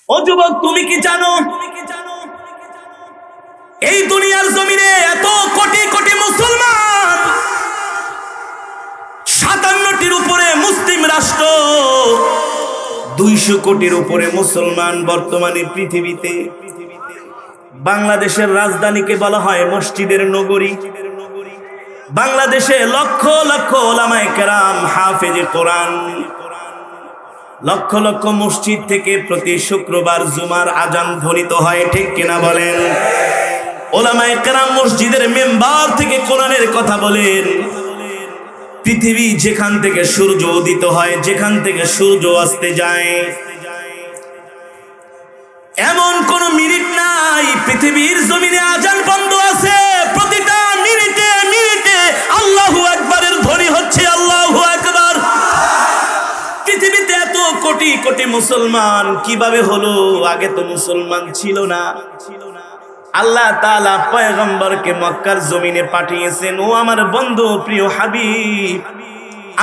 ও যুবক, তুমি কি জানো এই দুনিয়ার জমিনে এত কোটি কোটি মুসলমান, 57টির উপরে মুসলিম রাষ্ট্র, 200 কোটির উপরে মুসলমান বর্তমানে পৃথিবীতে। বাংলাদেশের রাজধানীকে বলা হয় মসজিদের নগরী। বাংলাদেশে লক্ষ লক্ষ ওলামায়ে কেরাম হাফেজে কোরআন, লক্ষ লক্ষ মসজিদ থেকে প্রতি শুক্রবার জুমার আজান ধ্বনিত হয়, ঠিক কিনা বলেন? ওলামায়ে কেরাম মসজিদের মেম্বার থেকে কোরআনের কথা বলেন। পৃথিবী যেখান থেকে সূর্য উদিত হয়, যেখান থেকে সূর্য অস্তে যায়, এমন কোন মিনিট নাই পৃথিবীর জমিনে আজান বন্ধ আছে। প্রতিটা মিনিটে মিনিটে আল্লাহু আকবারের ধ্বনি হচ্ছে, আল্লাহু আকবার। পৃথিবীতে এত কোটি কোটি মুসলমান কিভাবে হলো? আগে তো মুসলমান ছিল না। আল্লাহ তাআলা পয়গম্বরকে মক্কার জমিনে পাঠিয়েছেন। ও আমার বন্ধু, প্রিয় হাবিব,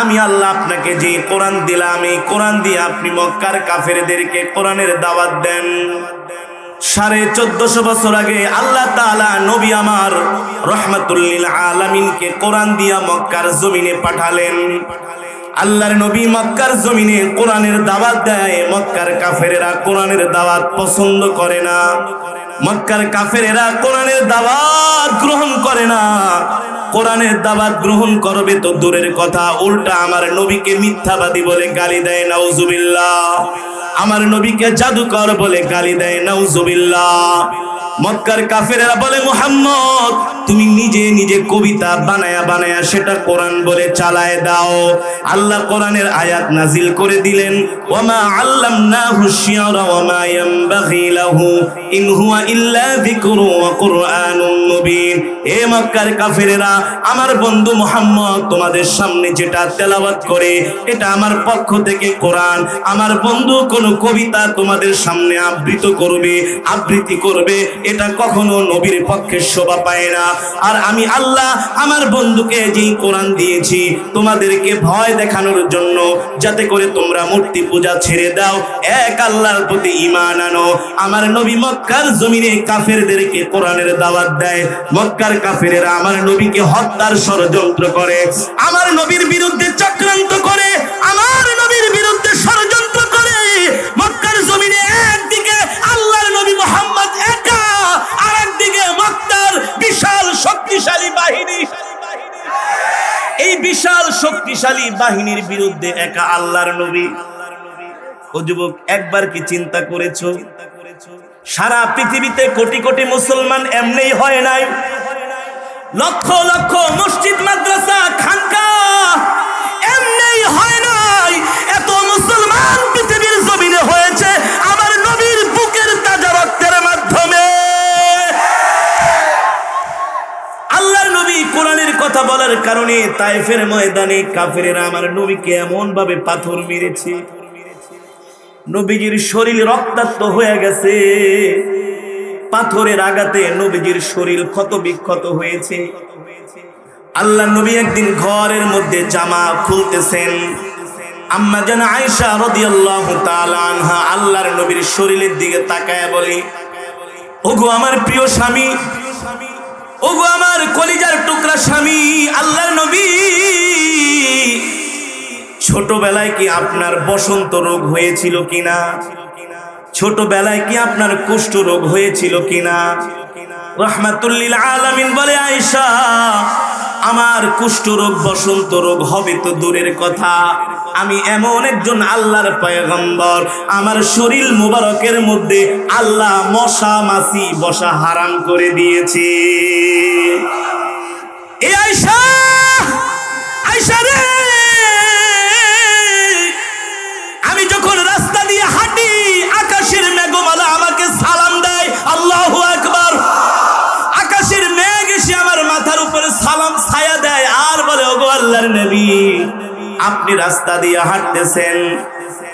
আমি আল্লাহ আপনাকে যে কোরআন দিলাম, এই কোরআন দিয়ে আপনি মক্কার কাফেরদেরকে কোরআনের দাওয়াত দেন। 1450 বছর আগে আল্লাহ তাআলা নবী আমার রহমাতুল লিল আলামিনকে কোরআন দিয়া মক্কার জমিনে পাঠালেন। আল্লাহর নবী মক্কার জমিনে কোরআনের দাওয়াত দেয়। মক্কার কাফেরেরা কোরআনের দাওয়াত পছন্দ করে না। মক্কার কাফেরেরা কোরআনের দাওয়াত গ্রহণ করে না। কোরআনের দাওয়াত গ্রহণ করবে তো দূরের কথা, উল্টা আমার নবীকে মিথ্যাবাদী বলে গালি দেয়, নাউজুবিল্লাহ। আমার নবীকে জাদুকর বলে গালি দেয়, নাউজুবিল্লাহ। মক্কার কাফেরেরা বলে, মুহাম্মদ তুমি নিজে নিজে কবিতা বানায়া বানায়া সেটা কোরআন বলে চালায় দাও। আল্লাহ কোরআনের আয়াত নাজিল করে দিলেন, ওয়ামা আল্লামনাহু শিয়রা ওয়ামা ইয়ানবাগি লাহু ইন হুয়া ইল্লা যিকরু ওয়া কুরআনুম মুবিন। হে মক্কার কাফেরেরা, আমার বন্ধু মুহাম্মদ তোমাদের সামনে যেটা তেলাওয়াত করে এটা আমার পক্ষ থেকে কোরআন। আমার বন্ধু কোন কবিতা তোমাদের সামনে আবৃত্তি করবে এটা কখনো নবীর পক্ষে শোভা পায় না। আর আমি আল্লাহ আমার বন্ধুকে যেই কোরআন দিয়েছি তোমাদেরকে ভয় দেখানোর জন্য, যাতে করে তোমরা মূর্তি পূজা ছেড়ে দাও, এক আল্লাহর প্রতি ঈমান আনো। আমার নবী মক্কার জমিনে কাফেরদেরকে কোরআনের দাওয়াত দেয়। মক্কার কাফেরেরা আমার নবীকে হত্যার ষড়যন্ত্র করে, আমার নবীর বিরুদ্ধে চক্রান্ত করে, আমার নবীর বিরুদ্ধে ষড়যন্ত্র করে। মক্কার জমিনে একদিকে আল্লাহর নবী মুহাম্মদ একা, আর একদিকে মক্কার বিশাল শক্তিশালী বাহিনী। এই বিশাল শক্তিশালী বাহিনীর বিরুদ্ধে একা আল্লাহর নবী। ও যুবক, একবার কি চিন্তা করেছো সারা পৃথিবীতে কোটি কোটি মুসলমান এমনি হয় নাই? লক্ষ লক্ষ মসজিদ, মাদ্রাসা, খানকাহ এমনি হয় নাই। এত মুসলমান পৃথিবীর জমিনে হয়েছে আমার নবীর বুকের তাজা রক্তের মাধ্যমে। আল্লাহর নবী কোরআনের কথা বলার কারণে তায়েফের ময়দানে কাফেরেরা আমার নবীকে এমন ভাবে পাথর মেরেছে, নবীজির শরীর রক্তাক্ত হয়ে গেছে। পাথরের আঘাতে নবীজির শরীর ক্ষত বিক্ষত হয়েছে। আল্লাহর নবী একদিন ঘরের মধ্যে জামা খুলতেছেন। আম্মা জান আয়েশা রাদিয়াল্লাহু তাআলা আনহা আল্লাহর নবীর শরীরের দিকে তাকায় বলে, ওগো আমার প্রিয় স্বামী, ওগো আমার কলিজার টুকরা স্বামী, আল্লাহর নবী, ছোটবেলায় কি আপনার বসন্ত রোগ হয়েছিল কিনা? ছোটবেলায় কি আপনার কুষ্ঠ রোগ হয়েছিল কিনা? রাহমাতুল লিল আলামিন বলে, আয়েশা, আমার কুষ্ঠ রোগ বসন্ত রোগ হবে তো দূরের কথা, আমি এমন একজন আল্লাহর পয়গম্বর, আমার শরীর মুবারকের মধ্যে আল্লাহ মশা মাছি বসা হারাম করে দিয়েছে। এ আয়েশা, আয়েশা রে, আমি যখন রাস্তা দিয়ে হাঁটি আকাশের মেঘমালা আমাকে সালাম দেয়, আল্লাহু আকবার। আকাশের মেঘ এসে আমার মাথার উপরে সালাম ছায়া দেয় আর বলে, ওগো আল্লাহর নবী, আপনি রাস্তা দিয়ে হাঁটতেছেন,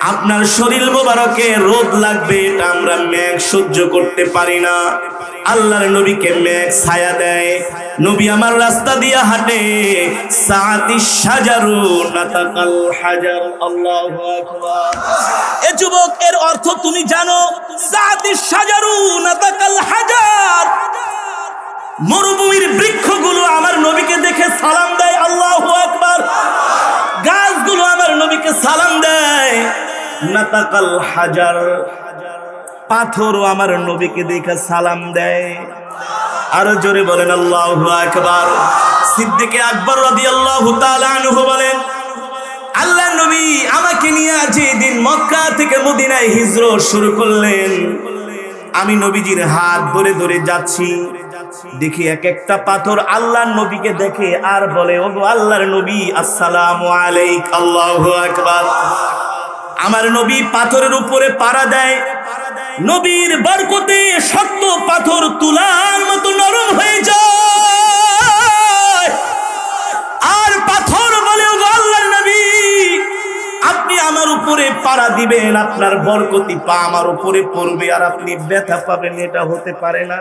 আপনার শরীর মোবারকে রোদ লাগবে, এটা আমরা মেঘ সহ্য করতে পারি না। আল্লাহর নবীকে মেঘ ছায়া দেয়। নবী আমার রাস্তা দিয়ে হাঁটে, সাআতিশ শাজারু নাতাকাল হাজার। আল্লাহু আকবার। এ যুবক, এর অর্থ তুমি জানো? সাআতিশ শাজারু নাতাকাল হাজার। মরুভূমির বৃক্ষগুলো আমার নবীকে দেখে সালাম দেয়। আল্লাহু আকবার। গাছগুলো আমার নবীকে সালাম দেয়। নাতাকাল হাজার, পাথরও আমার নবীকে দেখে সালাম দেয়। আরো জোরে বলেন আল্লাহু আকবার। সিদ্দিক আকবর রাদিয়াল্লাহু তাআলা আনহু বলেন, আল্লাহর নবী আমাকে নিয়ে যেদিন মক্কা থেকে মদিনায় হিজরত শুরু করলেন, আমি নবীজির হাত ধরে ধরে যাচ্ছি, দেখি এক একটা পাথর আল্লাহর নবীকে দেখে আর বলে, ওগো আল্লাহর নবী, আসসালামু আলাইক। আল্লাহু আকবার। আমার নবী পাথরের উপরে পাড়া দেয়। নবীর বরকতে শক্ত পাথর তুলার মতো নরম হয়ে যায়। আর পাথর বলে, ওগো আল্লাহর নবী, আপনি আমার উপরে পাড়া দিবেন, আপনার বরকতি পা আমার উপরে পড়বে আর আপনি ব্যথা পাবেন, এটা হতে পারে না।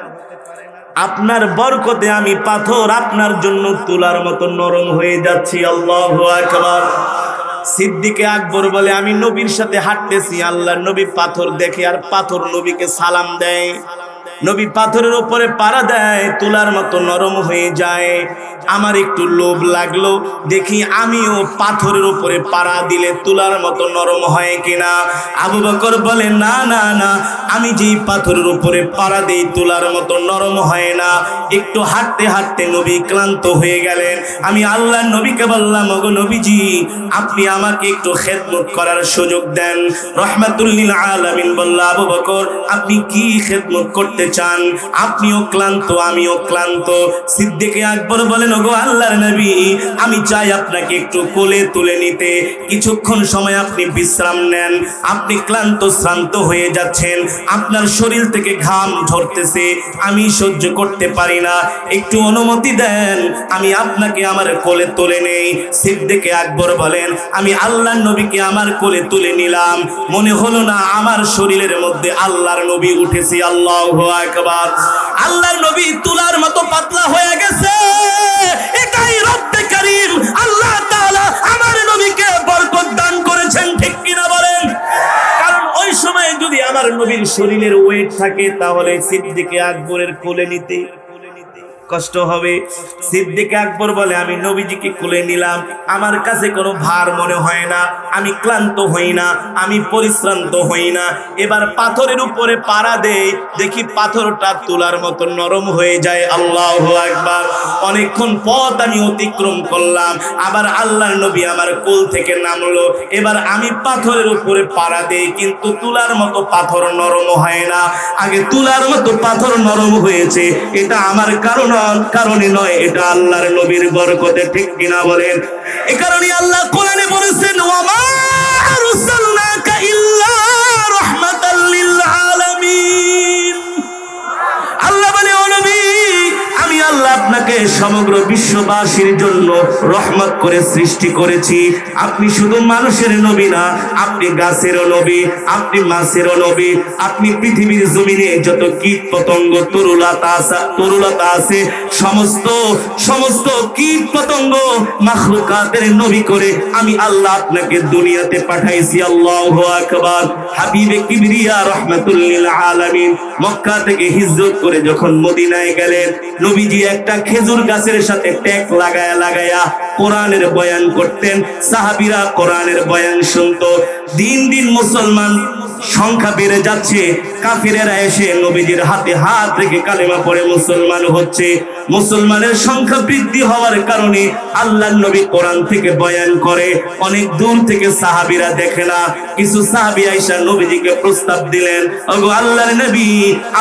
আপনার বরকতে আমি পাথর আপনার জন্য তুলার মতো নরম হয়ে যাচ্ছি। আল্লাহু আকবার। সিদ্দিক আকবর বলে, আমি নবীর সাথে হাঁটতেছি, আল্লাহর নবী পাথর দেখে আর পাথর নবীকে সালাম দেয়। নবী পাথরের উপরে পাড়া দেয়, তুলার মতো নরম হয়ে যায়। আমার একটু লোভ লাগলো, দেখি আমিও পাথরের উপরে পাড়া দিলে তুলার মতো নরম হয় কিনা। আবু বকর বলে, না না না, আমি যেই পাথরের উপরে পাড়া দেই তুলার মতো নরম হয় না। একটু হাঁটতে হাঁটতে নবী ক্লান্ত হয়ে গেলেন। আমি আল্লাহর নবীকে বললাম, ওগো নবীজি, আপনি আমাকে একটু খেদমত করার সুযোগ দেন। রহমাতুল লিল আলামিন বলল, আবু বকর, আপনি কি খেদমত করতে চান? আপনিও ক্লান্ত, আমিও ক্লান্ত। সিদ্দিক আকবর বলেন, ওগো আল্লাহর নবী, আমি চাই আপনাকে একটু কোলে তুলে নিতে, কিছুক্ষণ সময় আপনি বিশ্রাম নেন। আপনি ক্লান্ত শ্রান্ত হয়ে যাচ্ছেন, আপনার শরীর থেকে ঘাম ঝরতেছে, আমি সহ্য করতে পারি না, একটু অনুমতি দেন, আমি আপনাকে আমার কোলে তুলে নেই। সিদ্দিক আকবর বলেন, আমি আল্লাহর নবীকে আমার কোলে তুলে নিলাম, মনে হলো না আমার শরীরের মধ্যে আল্লাহর নবী উঠেছে। আল্লাহু আকবার। আল্লাহর নবী তুলার মতো পাতলা হয়ে গেছে। এটাই রব্বে কারীম আল্লাহ তাআলা আমার নবীকে বরকত দান করেছেন, ঠিক কিনা বলেন? কারণ ওই সময় যদি আমার নবীর শরীরের ওয়েট থাকে, তাহলে সিদ্দিক আকবরের কোলে নিতে কষ্ট হবে। সিদ্দিক আকবর বলে, আমি নবীজিকে কোলে নিলাম, আমার কাছে কোনো ভার মনে হয় না, আমি ক্লান্ত হই না, আমি পরিশ্রান্ত হই না। এবার পাথরের উপরে পাড়া দেই, দেখি পাথরটা তুলার মতো নরম হয়ে যায়। আল্লাহু আকবার। অনেকক্ষণ পথ আমি অতিক্রম করলাম, আবার আল্লাহর নবী আমার কোল থেকে নামলো। এবার আমি পাথরের উপরে পাড়া দেই, কিন্তু তুলার মতো পাথর নরম হয় না। আগে তুলার মতো পাথর নরম হয়েছে, এটা আমার কারণে নয়, এটা আল্লাহর নবীর বরকতে, ঠিক কিনা বলেন? এই কারণে আল্লাহ কোরআনে বলেছেন, ওয়া মা আরসালনাকা ইল্লা রাহমাতাল লিল আলামিন। আল্লাহ বলে, ও নবী, আমি আল্লাহ আপনাকে সমগ্র বিশ্ববাসীর জন্য রহমত করে সৃষ্টি করেছি। আপনি শুধু মানুষের নবী না, আপনি গাছেরও নবী, আপনি মাছেরও নবী, আপনি পৃথিবীর জমিনে যত কীট পতঙ্গ তরুলতা আছে, সমস্ত কীট পতঙ্গ মাখলুকাতের নবী করে আমি আল্লাহ আপনাকে দুনিয়াতে পাঠাইছি। আল্লাহু আকবার। হাবিবে কিবরিয়া রাহমাতুল লিল আলামিন মক্কা থেকে হিজরত করে যখন মদিনায় গেলেন, নবীজি একটা খেজুর গাছের সাথে ট্যাগ লাগায়া কোরআনের বয়ান করতেন। সাহাবীরা কোরআনের বয়ান শুনতো। দিন দিন মুসলমান সংখ্যা বেড়ে যাচ্ছে, কাফিরেরা এসে নবীজির হাতে হাত রেখে কালেমা পড়ে মুসলমান হচ্ছে। মুসলমানের সংখ্যা বৃদ্ধি হওয়ার কারণে আল্লাহর নবী কোরআন থেকে বয়ান করে। অনেক দূর থেকে সাহাবীরা দেখে না, কিছু সাহাবী আয়েশা নবীজিকে প্রস্তাব দিলেন, ওগো আল্লাহর নবী,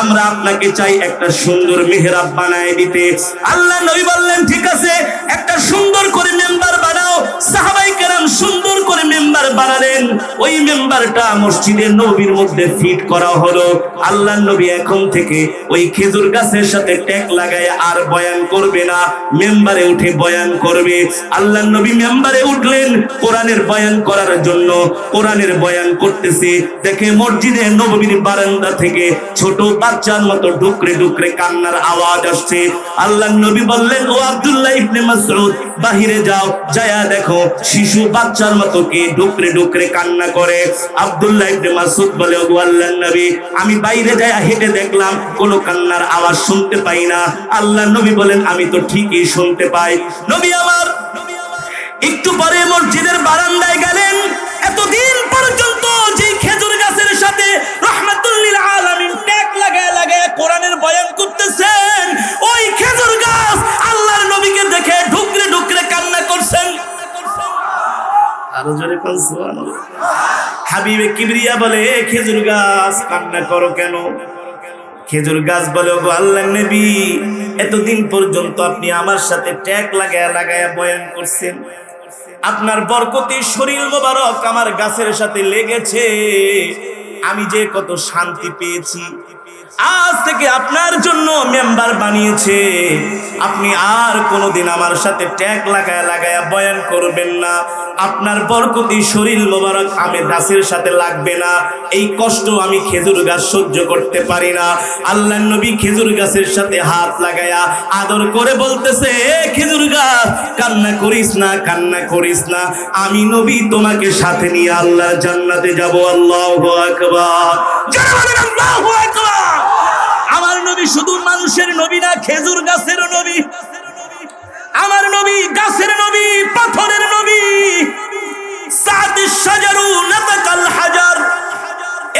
আমরা আপনাকে চাই একটা সুন্দর মেহরাব বানায় দিতে। আল্লাহর নবী বললেন, ঠিক আছে, একটা সুন্দর করে মেম্বার বানাও, সাহাবায়ে কেরাম সুন্দর করে মেম্বার বানালেন। ওই মেম্বারটা মসজিদে নববীর মধ্যে ফিট করা হলো। আল্লাহর নবী এখন থেকে ওই খেজুর গাছের সাথে ট্যাগ লাগায় আর বয়ান করবে না, মেম্বারে উঠে বয়ান করবে। আল্লাহর নবী মেম্বারে উঠলেন কোরআনের বয়ান করার জন্য। কোরআনের বয়ান করতেছে, দেখে মসজিদে নববীর বারান্দা থেকে ছোট বাচ্চার মতো ডুকরে ডুকরে কান্নার আওয়াজ আসছে। আল্লাহর নবী বললেন, ও আব্দুল্লাহ ইবনে মাসউদ, বাহিরে যাও, যায়া দেখো শিশু বাচ্চার মতো কে ডুকরে ডুকরে কান্না করে। আব্দুল্লাহ ইবনে মাসউদ বলে, ও আল্লাহর নবী, আমি বাইরে যায়া হেঁটে দেখলাম কোনো কান্নার আওয়াজ শুনতে পাই না। আল্লাহর নবী বলেন, আমি তো ঠিকই শুনতে পাই। নবী আমার একটু পরে মসজিদের বারান্দায় গেলেন। এতদিন পর্যন্ত যে খেজুর গাছের সাথে রাহমাতুল লিল আলামিন ট্যাগ লাগায় লাগায় কোরআনের বয়ান করতেছেন, ওই খেজুর গাছ আল্লাহর নবীকে দেখে ঢুকরে ঢুকরে কান্না করছেন। আরো জোরে কোন সুবহানাল্লাহ। হাবিবে কিবরিয়া বলে, খেজুর গাছ কান্না করো কেন? খেজুর গাছ বলে, ওগো আল্লাহর নবী, এতদিন পর্যন্ত আপনি আমার সাথে ট্যাগ লাগায়া লাগায়া বয়ান করছেন, আপনার বরকতি শরীর মোবারক আমার গাছের সাথে লেগেছে, আমি যে কত শান্তি পেয়েছি। আজ থেকে আপনার জন্য মেম্বার বানিয়েছে, আপনি আর কোনোদিন আমার সাথে ট্যাগ লাগায়া লাগায়া বয়ান করবেন না, আপনার বরকতি শরীর মোবারক আমি গাছের সাথে লাগবে না। এই কষ্ট আমি খেজুর গাছ সহ্য করতে পারি না। আল্লাহর নবী খেজুর গাছের সাথে হাত লাগায়া আদর করে বলতেছে, এ খেজুর গাছ, কান্না করিস না, কান্না করিস না, আমি নবী তোমাকে সাথে নিয়ে আল্লাহর জান্নাতে যাব। আল্লাহু আকবার, আল্লাহু আকবার। আমার নবী শুধু মানুষের নবী না, খেজুর গাছের নবী। আমার নবী গাছের নবী, পাথরের নবী। সাদিস শাজারু নাতাকাল হাজার।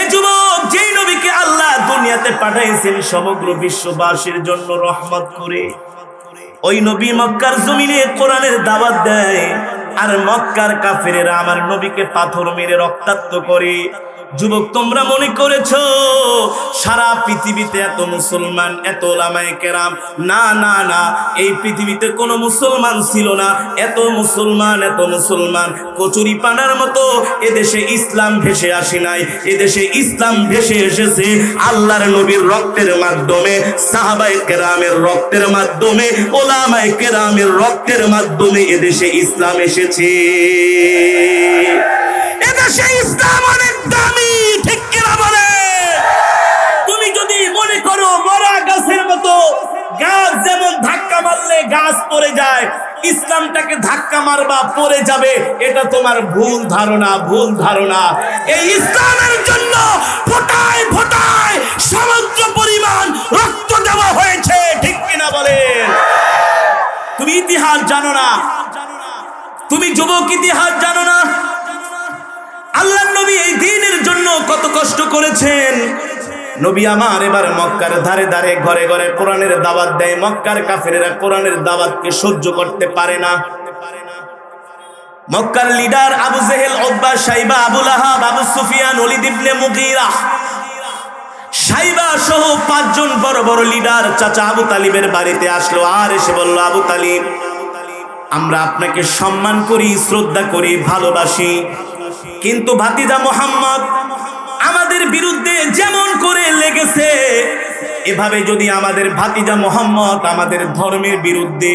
এই যুবক, যেই নবীকে আল্লাহ দুনিয়াতে পাঠাইছেন সমগ্র বিশ্ববাসীর জন্য রহমত করে, ওই নবী মক্কার জমিনে কোরআনের দাওয়াত দেয়, আর মক্কার কাফেরেরা আমার নবীকে পাথর মেরে রক্তাক্ত করে। যুবক, তোমরা মনে করেছো সারা পৃথিবীতে এত মুসলমান, এত ওলামায়ে কেরাম? না না না, এই পৃথিবীতে কোনো মুসলমান ছিল না। এত মুসলমান, এত মুসলমান কচুরি পানার মতো এদেশে ইসলাম ভেসে আসে নাই। এদেশে ইসলাম ভেসে এসেছে আল্লাহর নবীর রক্তের মাধ্যমে, সাহাবায়ে কেরামের রক্তের মাধ্যমে, ওলামায়ে কেরামের রক্তের মাধ্যমে এদেশে ইসলাম এসেছে। এদেশে ইসলাম অনেক দামি, ঠিক কিনা বলে? তুমি যদি মনে করো মরা গাছের মতো, গাছ যেমন ধাক্কা মারলে গাছ পড়ে যায়, ইসলামটাকে ধাক্কা মারবা পড়ে যাবে, এটা তোমার ভুল ধারণা, ভুল ধারণা। এই ইসলামের জন্য ফোটায় ফোটায় সমুদ্র পরিমাণ রক্ত দেওয়া হয়েছে, ঠিক কিনা বলে? তুমি ইতিহাস জানো না, তুমি যুবক ইতিহাস জানো না। আল্লাহর নবী এই দ্বীনের জন্য কত কষ্ট করেছেন। নবী আমার এবার মক্কার ধারে ধারে ঘরে ঘরে কোরআনের দাওয়াত দেয়। মক্কার কাফেরেরা কোরআনের দাওয়াতকে সহ্য করতে পারে না। মক্কার leader Abu Jahl, Utba, শাইবা, Abu Lahab, Abu Sufian, Walid ইবনে মুগীরা, শাইবা সহ 5 জন বড় বড় লিডার চাচা আবু তালিবের বাড়িতে আসলো। আর এসে বলল, আবু তালিব, আমরা আপনাকে সম্মান করি, শ্রদ্ধা করি, ভালোবাসি, কিন্তু ভাতিজা মুহাম্মদ আমাদের বিরুদ্ধে যেমন করে লেগেছে, এভাবে যদি আমাদের ভাতিজা মুহাম্মদ আমাদের ধর্মের বিরুদ্ধে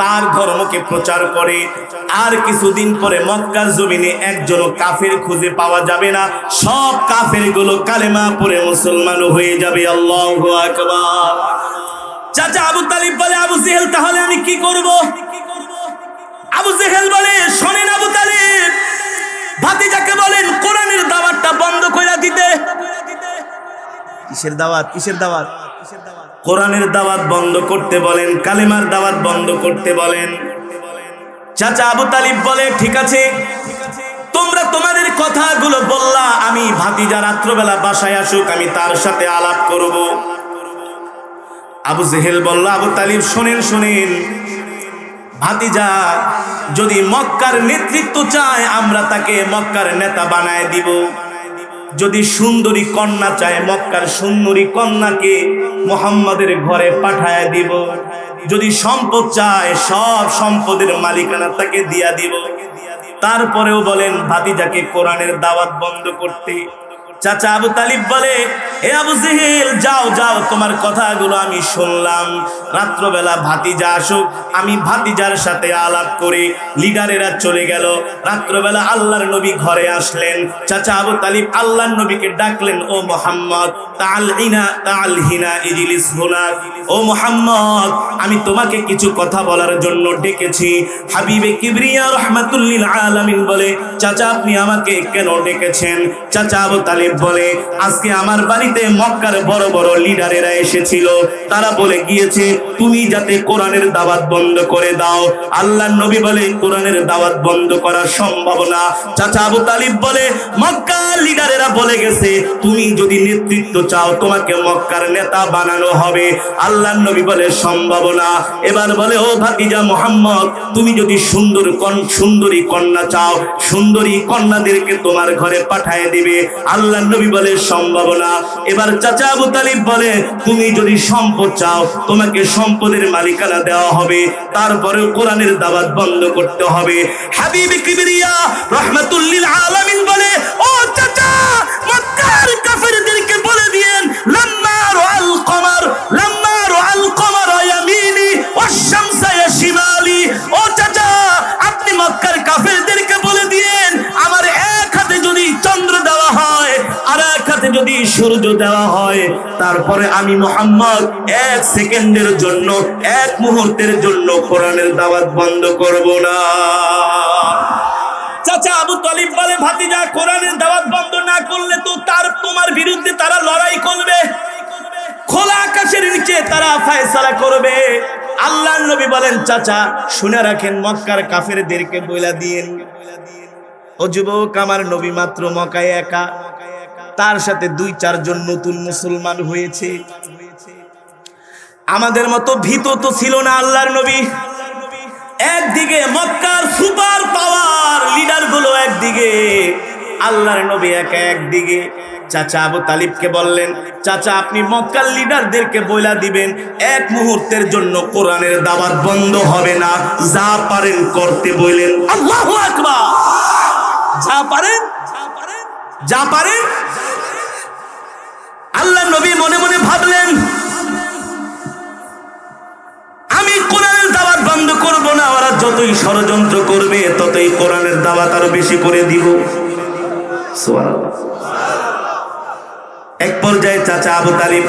তার ধর্মকে প্রচার করে, আর কিছুদিন পরে মক্কার জমিনে একজনও কাফের খুঁজে পাওয়া যাবে না। সব কাফের গুলো কালেমা পড়ে মুসলমান হয়ে যাবে। আল্লাহু আকবার। চাচা আবু তালিব বলে, আবু জেহেল, তাহলে আমি কি করব? আবু জেহেল বলে, শোনেন আবু তালিব, ভাতিজাকে বলেন কোরআনের দাওয়াতটা বন্ধ করে দিতে। কিসের দাওয়াত? কিসের দাওয়াত? কোরআনের দাওয়াত বন্ধ করতে বলেন, কালেমার দাওয়াত বন্ধ করতে বলেন। চাচা আবু তালিব বলে, ঠিক আছে, তোমরা তোমাদের কথাগুলো বললা, আমি ভাতিজা রাত্রবেলা বাসায় আসুক, আমি তার সাথে আলাপ করব। আবু জেহেল বলল, আবু তালিব শোনেন, শোনেন, ভাতিজা যদি মক্কার নেতৃত্ব চায়, আমরা তাকে মক্কার নেতা বানায় দিব। যদি সুন্দরী কন্যা চায় মক্কার সুন্দরী কন্যাকে মুহাম্মাদের ঘরে পাঠায় দিব, যদি সম্পদ চায় সব সম্পদের মালিকানা তাকে দিয়া দিব। তারপরেও বলেন ভাতিজাকে কোরআনের দাওয়াত বন্ধ করতে। চাচা আবু তালিব বলে, হে আবু জেহেল, যাও যাও, তোমার কথাগুলো আমি শুনলাম, রাত্রবেলা ভাতিজা আসুক, আমি ভাতিজার সাথে আলাপ করি। লিডারেরা চলে গেল। রাত্রবেলা আল্লাহর নবী ঘরে আসলেন। চাচা আবু তালিব আল্লাহর নবীকে ডাকলেন, ও মুহাম্মদ, তাআল হিনা ইজলিস হুনা। ও মুহাম্মদ, আমি তোমাকে কিছু কথা বলার জন্য ডেকেছি। হাবিবে কিবরিয়া রাহমাতুল লিল আলামিন বলে, চাচা আপনি আমাকে কেন ডেকেছেন? চাচা আবু তালিব বলে, আজকে আমার বাড়িতে মক্কার বড় বড় লিডারেরা এসেছিল, তারা বলে গিয়েছে তুমি যাতে কোরআনের দাওয়াত বন্ধ করে দাও। আল্লাহর নবী বলে, কোরআনের দাওয়াত বন্ধ করা সম্ভব না। চাচা আবু তালিব বলে, মক্কার লিডারেরা বলে গেছে তুমি যদি নেতৃত্ব চাও তোমাকে মক্কার নেতা বানানো হবে। আল্লাহর নবী বলে, সম্ভব না। এবার বলে, ও ভাতিজা মুহাম্মদ, তুমি যদি সুন্দরী কন্যা চাও, সুন্দরী কন্যাদেরকে তোমার ঘরে পাঠিয়ে দিবে। আল্লাহর নবী বলে, সম্ভব না। এবার চাচা আবু তালিব বলে, তুমি যদি সম্পদ চাও তোমাকে সম্পদের মালিকানা দেওয়া হবে, তারপরে কোরআনের দাওয়াত বন্ধ করতে হবে। হাবিব কিবরিয়া রাহমাতুল লিল আলামিন বলে, ও চাচা, মক্কার কাফেরদেরকে বলে দিয়েন, লাম্মা রাআল কমার ইয়ামিনি ওয়াশ শামসা শিমালি। ও চাচা, আপনি মক্কার কাফেরদেরকে বলে দিয়েন, আমার এক হাতে যদি চন্দ্র দেওয়া হয় আর এক হাতে যদি সূর্য দেওয়া হয়, তারপরে আমি মুহাম্মদ এক সেকেন্ডের জন্য, এক মুহূর্তের জন্য কোরআনের দাওয়াত বন্ধ করব না। চাচা আবু তালিব বলে, ভাতিজা, কোরআনের দাওয়াত বন্ধ না করলে তো তোমার বিরুদ্ধে তারা লড়াই করবে, খোলা আকাশের নিচে তারা ফয়সালা করবে। আল্লাহর নবী বলেন, চাচা শুনে রাখেন, মক্কার কাফেরদেরকে বইলা দিয়েন, ও যুবক, আমার নবী মাত্র মক্কায় একা, তার সাথে 2-4 জন নতুন মুসলমান হয়েছে। আমাদের মতো ভীত তো ছিল না আল্লাহর নবী। একদিকে মক্কার সুপার পাওয়ার লিডার গুলো একদিকে, আল্লাহর নবী একা একদিকে। চাচা আবু তালিবকে বললেন, চাচা আপনি মক্কার লিডারদেরকে বইলা দিবেন, এক মুহূর্তের জন্য কোরআনের দাওয়াত বন্ধ হবে না, যা পারেন করতে বললেন। আল্লাহু আকবার। যা পারেন। আল্লাহর নবী মনে মনে ভাবলেন, আমি কোরআনের দাওয়াত বন্ধ করব না, ওরা যতই ষড়যন্ত্র করবে ততই কোরআনের দাওয়াত আরো বেশি করে দিব। সুবহানাল্লাহ। এক পর্যায়ে চাচা আবু তালিব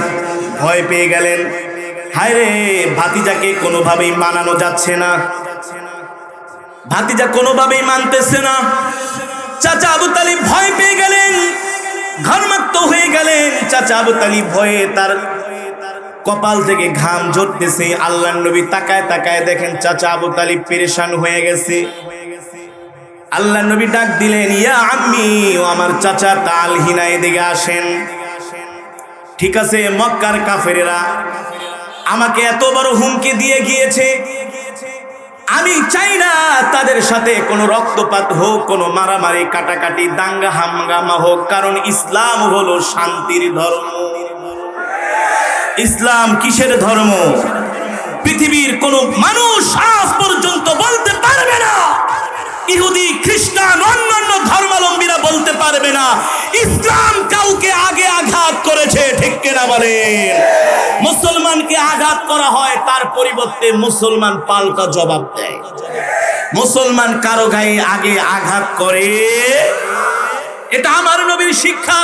ভয় পেয়ে গেলেন, হায় রে, ভাতিজাকে কোনোভাবেই মানানো যাচ্ছে না, ভাতিজা কোনোভাবেই মানতেছে না। চাচা আবু তালিব ভয় পেয়ে গেলেন, ঘর্মাক্ত হয়ে গেলেন। চাচা আবু তালিব ভয়ে তার কপাল থেকে ঘাম ঝরতেছে। আল্লাহর নবী তাকায় তাকায় দেখেন চাচা আবু তালিব পেরেশান হয়ে গেছে। আল্লাহর নবী ডাক দিলেন, ইয়া আম্মি, ও আমার চাচা, তাআল হিনা, এদিকে আসেন। ঠিক আছে, মক্কার কাফেরেরা আমাকে এত বড় হুমকি দিয়ে গিয়েছে, আমি চাই না তাদের সাথে কোনো রক্তপাত হোক, কোনো মারামারি কাটাকাটি দাঙ্গা হাঙ্গামা হোক, কারণ ইসলাম হলো শান্তির ধর্ম। ইসলাম কিসের ধর্ম? পৃথিবীর কোন মানুষ আজ পর্যন্ত বলতে পারবে না, ইহুদি খ্রিস্টান অন্যান্য ধর্মাবলম্বীরা বলতে পারবে না ইসলাম কাউকে আগে আঘাত করেছে। ঠিক কিনা বলেন? মুসলমানকে আঘাত করা হয়, তার পরিবর্তে মুসলমান পাল্টা জবাব দেয়। মুসলমান কারো গায়ে আগে আঘাত করে, এটা আমার নবীর শিক্ষা।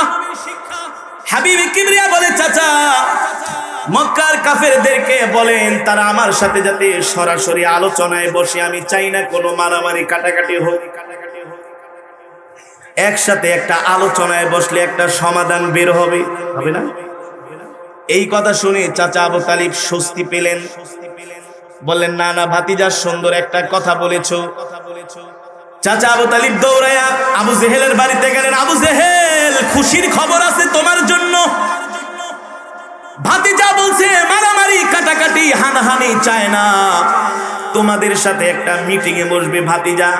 হাবিব কিবরিয়া বলে, চাচা মক্কার কাফেরদেরকে বলেন তারা আমার সাথে যাতে সরাসরি আলোচনায় বসে, আমি চাই না কোনো মারামারি কাটাকাটি হোক। একসাথে একটা আলোচনায় বসলে একটা সমাধান বের হবে, হবে না? এই কথা শুনে চাচা আবু তালিব স্বস্তি পেলেন, বললেন, না না ভাতিজা, সুন্দর একটা কথা বলেছো। চাচা আবু তালিব দৌড়ায়া আবু জেহেলের বাড়িতে গেলেন। আবু জেহেল, খুশির খবর আছে তোমার জন্য। ভাতিজা বলছে মারামারি কাটাকাটি হানাহানি চায় না, তোমাদের সাথে একটা মিটিং এ বসবে ভাতিজা।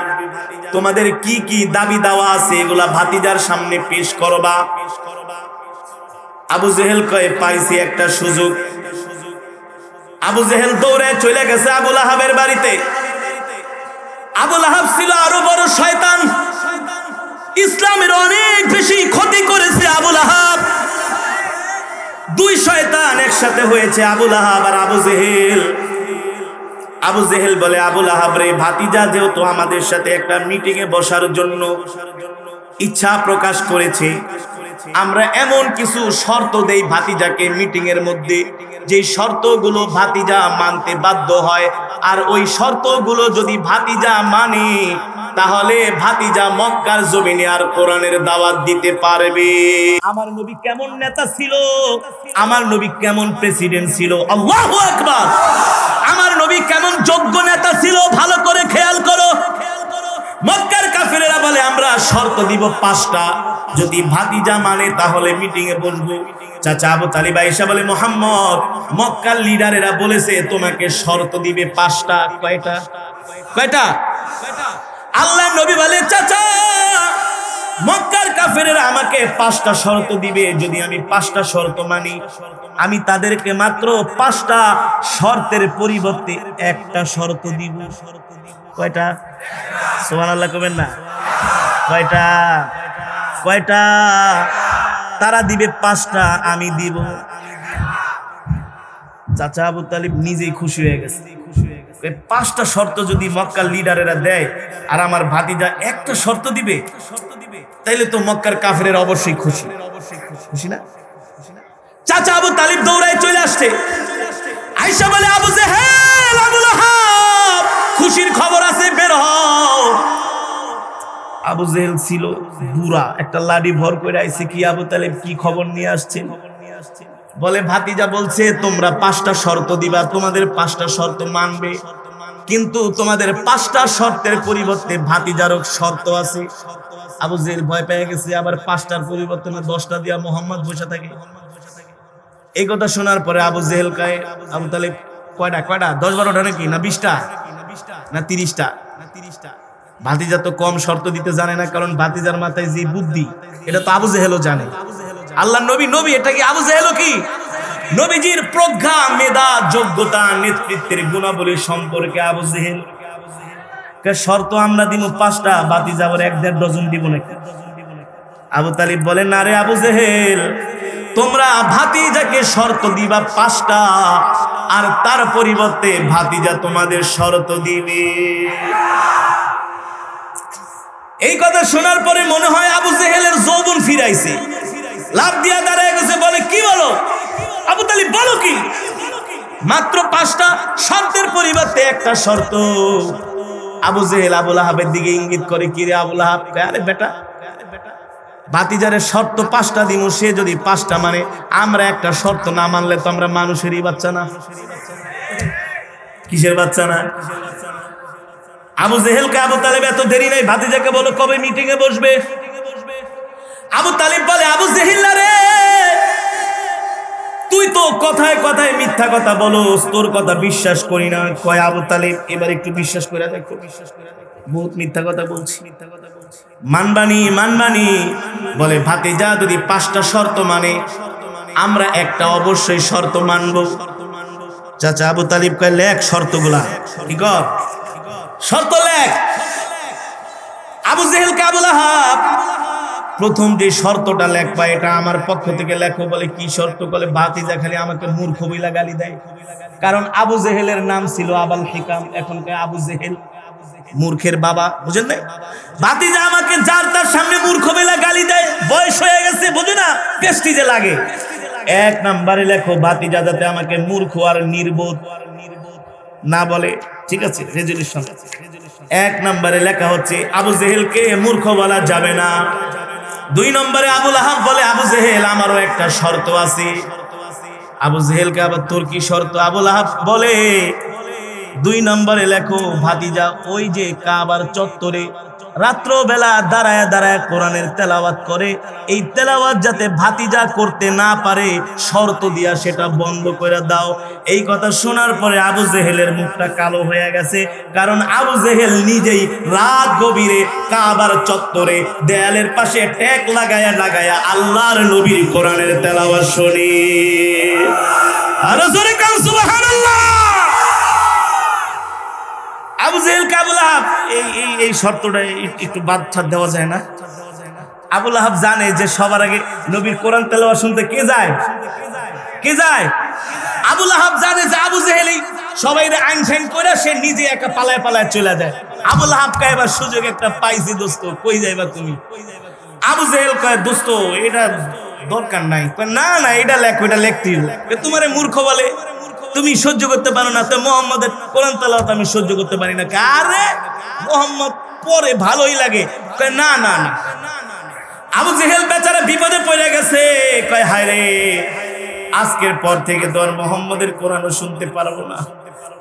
তোমাদের কি কি দাবি দাওয়া আছে এগুলা ভাতিজার সামনে পেশ করবা। আবু জেহেল কয় পাইছি একটা সুযোগ। আবু জেহেল দৌড়ে চলে গেছে আবু লাহাবের বাড়িতে। আবু লাহাব ছিল আরো বড় শয়তান, ইসলামের অনেক বেশি ক্ষতি করেছে আবু লাহাব। দুই শয়তান একসাথে হয়েছে, আবু লাহাব আর আবু জেহেল। আবু জেহেল বলে, আবু লাহাব রে, ভাতিজা যেহেতু আমাদের সাথে একটা মিটিং এ বসার জন্য ইচ্ছা প্রকাশ করেছে, আমরা এমন কিছু শর্ত দেই ভাতিজাকে মিটিং এর মধ্যে, যে শর্তগুলো ভাতিজা মানতে বাধ্য হয়, আর ওই শর্তগুলো যদি ভাতিজা মানে তাহলে ভাতিজা মক্কার জমিনে আর কোরআনের দাওয়াত দিতে পারবে। আমার নবী কেমন নেতা ছিল, আমার নবী কেমন প্রেসিডেন্ট ছিল, আল্লাহু আকবার। আমার নবী কেমন যোগ্য নেতা ছিল, ভালো করে খেয়াল করো। মক্কার কাফেরেরা বলে আমরা শর্ত দিব 5টা, যদি ভাতিজা মানে তাহলে মিটিং এ বসবো। চাচা আবু তালিব আয়েশা বলে, মুহাম্মদ, মক্কার লিডারেরা বলেছে তোমাকে শর্ত দিবে 5টা। কয়টা? কয়টা? আল্লাহ নবী বলে, চাচা মক্কার কাফেরেরা আমাকে 5টা শর্ত দিবে, যদি আমি 5টা শর্ত মানি আমি তাদেরকে মাত্র 5টা শর্তের পরিবর্তে একটা শর্ত দিব। কয়টা? সুবহানাল্লাহ কবেন না? কয়টা? কয়টা? তারা দিবে 5টা, আমি দিব। চাচা আবু তালিব নিজেই খুশি হয়ে গেছে। 5টা শর্ত যদি মক্কার লিডারেরা দেয় আর আমার ভাতিজা একটা শর্ত দিবে, তাইলে তো মক্কার কাফেরেরা অবশ্যই খুশি। খুশি না? চাচা আবু তালিব দৌড়ায় চলে আসছে। আয়েশা বলে, আবু জেহেল, আবু লাহাব, খুশির খবর আছে, বের হও। আবু জেহেল ছিল বুড়া, একটা লাঠি ভর করে আইছে। কি আবু তালিব, কি খবর নিয়ে আসছেন? বলে, ভাতিজা বলছে তোমরা 5টা শর্ত দিবা, তোমাদের 5টা শর্ত মানবে, কিন্তু তোমাদের 5টা শর্তের পরিবর্তে ভাতিজারও শর্ত আছে। আবু জেহেল ভয় পেয়ে গেছে, আবার 5টার পরিবর্তে 10টা দিয়া মোহাম্মদ বসে থাকে। এই কথা শোনার পরে আবু জেহেল কয়, আবু তালিব কয়টা? কয়টা? 10-12টা নাকি, না 20টা, না 30টা? ভাতিজা তো কম শর্ত দিতে জানে না, কারণ ভাতিজার মাথায় যে বুদ্ধি এটা তো আবু জেহেলও জানে। আল্লাহ নবী, এটা কি আবু জেহেলও কি? নবীজির প্রজ্ঞা, মেধা, যোগ্যতা, নেতৃত্বের গুণাবলী সম্পর্কে আবু জেহেল শর্ত আমরা দিব 5টা, ভাতিজা আবার 1-1.5 ডজন দিব নাকি? আবু তালিব বলে, না রে আবু জেহেল, তোমরা ভাতিজাকে শর্ত দিবা 5টা, আর তার পরিবর্তে ভাতিজা তোমাদের শর্ত দিবে। এই কথা শোনার পরে মনে হয় আবু জেহেলের যৌবন ফিরাইছে, লাভ দিয়া দাঁড়ায় গেছে। বলে, কি বলো আবু তালিব, বলো কি? মাত্র 5টা শর্তের পরিবর্তে একটা শর্ত। আবু জেহেল আবু লাহাবের দিকে ইঙ্গিত করে, কি রে আবু লাহাব? আরে বেটা, ভাতিজারের শর্ত 5টা দিব, সে যদি 5টা মানে, আমরা একটা শর্ত না মানলে তো আমরা মানুষেরই বাচ্চা না। কিসের বাচ্চা না? আবু জেহেলকে আবু তালিব এত দেরি নাই, ভাতিজাকে বলো কবে মিটিং এ বসবে। আবু তালিব বলে, আবু জেহেল রে, তুই তো কথায় কথায় মিথ্যা কথা বলোস, তোর কথা বিশ্বাস করি না। কয়, আবু তালিব এবার একটু বিশ্বাস করে দেখো, বহুত মিথ্যা কথা বলছি। মানবানি। বলে, ভাতিজা যদি 5টা শর্ত মানে, আমরা একটা অবশ্যই শর্ত মানব। চাচা আবু তালিব কয়, লেখ শর্তগুলা। কি কর? শর্ত লেখ। আবু জেহেলকে আবু লাহাব প্রথম যে শর্তটা লেখবা, এটা আমার পক্ষ থেকে লেখো। বলে, কি শর্ত? বলে, ভাতিজা খালি আমাকে মূর্খ বইলা গালি দেয়, কারণ আবু জেহেলের নাম ছিল আবাল হিকাম, এখনকার আবু জেহেল মূর্খের বাবা, বুঝেন না? ভাতিজা আমাকে যার তার সামনে মূর্খ বইলা গালি দেয়, বয়স হয়ে গেছে, বুঝো না, প্রেস্টিজে লাগে। 1 নম্বরে লেখো, ভাতিজা যাতে আমাকে মূর্খ আর নির্বোধ না বলে। ঠিক আছে, রেজুলেশন 1 নম্বরে লেখা হচ্ছে আবু জেহেলকে মূর্খ বলা যাবে না। 2 নম্বরে আবু লাহাব বলে, আবু জেহেল আমারও একটা শর্ত আছে। আবু জেহেলকে আবার, তোর কি শর্ত? আবু লাহাব বলে, 2 নম্বরে লেখো, ভাতিজা ওই যে কাবার চত্বরে রাত্রবেলা দাঁড়ায় দাঁড়ায় কোরআনের তেলাওয়াত করে। এই তেলাওয়াত যাতে ভাতিজা করতে না পারে শর্ত দিয়া সেটা বন্ধ করে দাও। এই কথা শোনার পরে আবু জেহেলের মুখটা কালো হয়ে গেছে, কারণ আবু জেহেল নিজেই রাত গভীরে কাবার চত্বরে দেয়ালের পাশে ট্যাগ লাগায়া লাগায়া আল্লাহর নবীর কোরআনের তেলাওয়াত শুনি। আর জোরে কান সুবহানাল্লাহ। আবু জেহেল আবুল আহাব এই শর্তটা একটু বাদ ছাড় দেওয়া যায় না? আবুল আহাব জানে যে সবার আগে নবীর কোরআন তেলাওয়াত শুনতে কে যায়? কে যায়? আবুল আহাব জানে যে আবু জেহেল সবাই আইন ফাইন করে সে নিজে একা পালায় পালায় চলে যায়। আবুল আহাব কে এবার সুযোগ একটা পাইছি, দোস্ত কই যাইবা তুমি? আবু জেহেল কয় দোস্ত এটা দরকার নাই। না না এটা লেখ, ওইটা লিখতেই তোমারে মূর্খ বলে, তুমি সহ্য করতে পারো না। তো মোহাম্মদের কোরআন তেলাওয়াত আমি সহ্য করতে পারি না। আরে মোহাম্মদ পরে ভালোই লাগে। না না না। আবু জেহেল বেচারা বিপদে পড়ে গেছে। কয় হায় রে, আজকের পর থেকে তো আর মোহাম্মদের কোরআনও শুনতে পারবো না।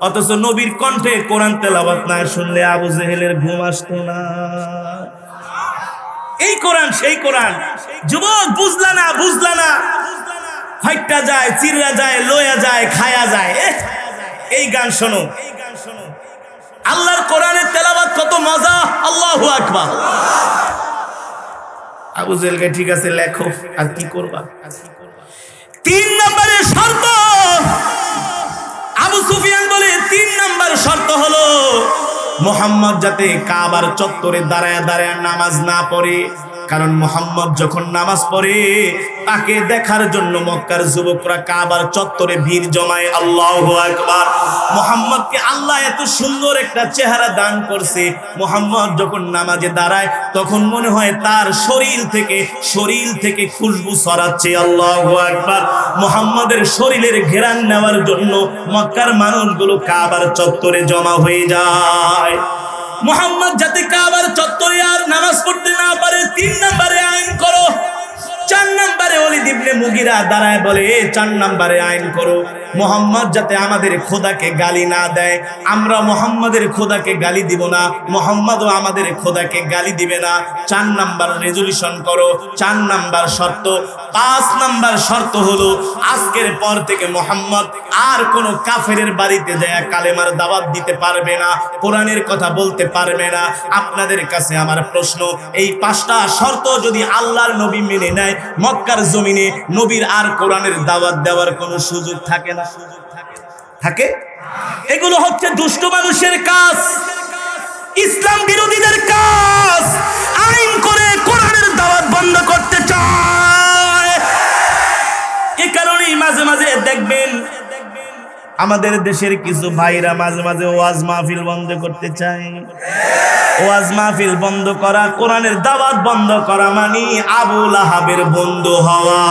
অথচ নবীর কণ্ঠে কোরআন তেলাওয়াত না শুনলে আবু জেহেলের ঘুম আসতো না। এই কোরআন সেই কোরআন। যুবক বুঝলা না, বুঝলা না, ফাইটটা যায়, চিররা যায়, লয়া যায়, খায়া যায়। এই গান শোনো, আল্লাহর কোরআনের তেলাওয়াত কত মজা। আল্লাহু আকবার। আবু জেহেলকে ঠিক আছে লেখো, আর কি করবা? 3 নম্বরের শর্ত আবু সুফিয়ান বলে 3 নম্বর শর্ত হলো মুহাম্মদ যাতে কাবার চত্বরে দাঁড়ায় দাঁড়ায় নামাজ না পড়ে। কারণ মুহাম্মদ যখন নামাজ পড়ে তাকে দেখার জন্য মক্কার যুবকরা কাবার চত্বরে ভিড় জমায়। আল্লাহু আকবার। মুহাম্মদকে আল্লাহ এত সুন্দর একটা চেহারা দান করছে। মুহাম্মদ যখন নামাজে দাঁড়ায় তখন মনে হয় তার শরীর থেকে খুশবু ছড়াচ্ছে। আল্লাহু আকবার। মুহাম্মদের শরীরের ঘেরান নেওয়ার জন্য মক্কার মানুষগুলো কাবার চত্বরে জমা হয়ে যায়। মুহাম্মদ যাতে কাবার চত্বরে আর নামাজ পড়তে না পারে 3 নম্বরে আইন করো। 4 নম্বরে ওলীদ ইবনে মুগিরা দাঁড়ায় বলে 4 নম্বরে আইন করো মুহাম্মদ যাতে আমাদের খোদাকে গালি না দেয়। আমরা মুহাম্মাদের খোদাকে গালি দিব না, মুহাম্মাদও আমাদের খোদাকে গালি দিবে না। 4 নাম্বার রেজুলেশন করো। 4 নাম্বার শর্ত। 5 নাম্বার শর্ত হলো আজকের পর থেকে মুহাম্মদ আর কোনো কাফেরের বাড়িতে যায় কালেমার দাওয়াত দিতে পারবে না, কোরআনের কথা বলতে পারবে না। আপনাদের কাছে আমার প্রশ্ন, এই 5টা শর্ত যদি আল্লাহর নবী মেনে নেয় মক্কার জমিনে নবীর আর কোরআনের দাওয়াত দেওয়ার কোনো সুযোগ থাকে না? থাকে? এগুলো হচ্ছে দুষ্ট মানুষের কাজ, ইসলাম বিরোধীদের কাজ। আইন করে কোরআনের দাওয়াত বন্ধ করতে চায়। এই কারণেই মাঝে মাঝে দেখবেন আমাদের দেশের কিছু ভাইরা মাঝে মাঝে ওয়াজ মাহফিল বন্ধ করতে চায়। ওয়াজ মাহফিল বন্ধ করা, কোরআনের দাওয়াত বন্ধ করা মানে আবু লাহাবের বন্ধু হওয়া।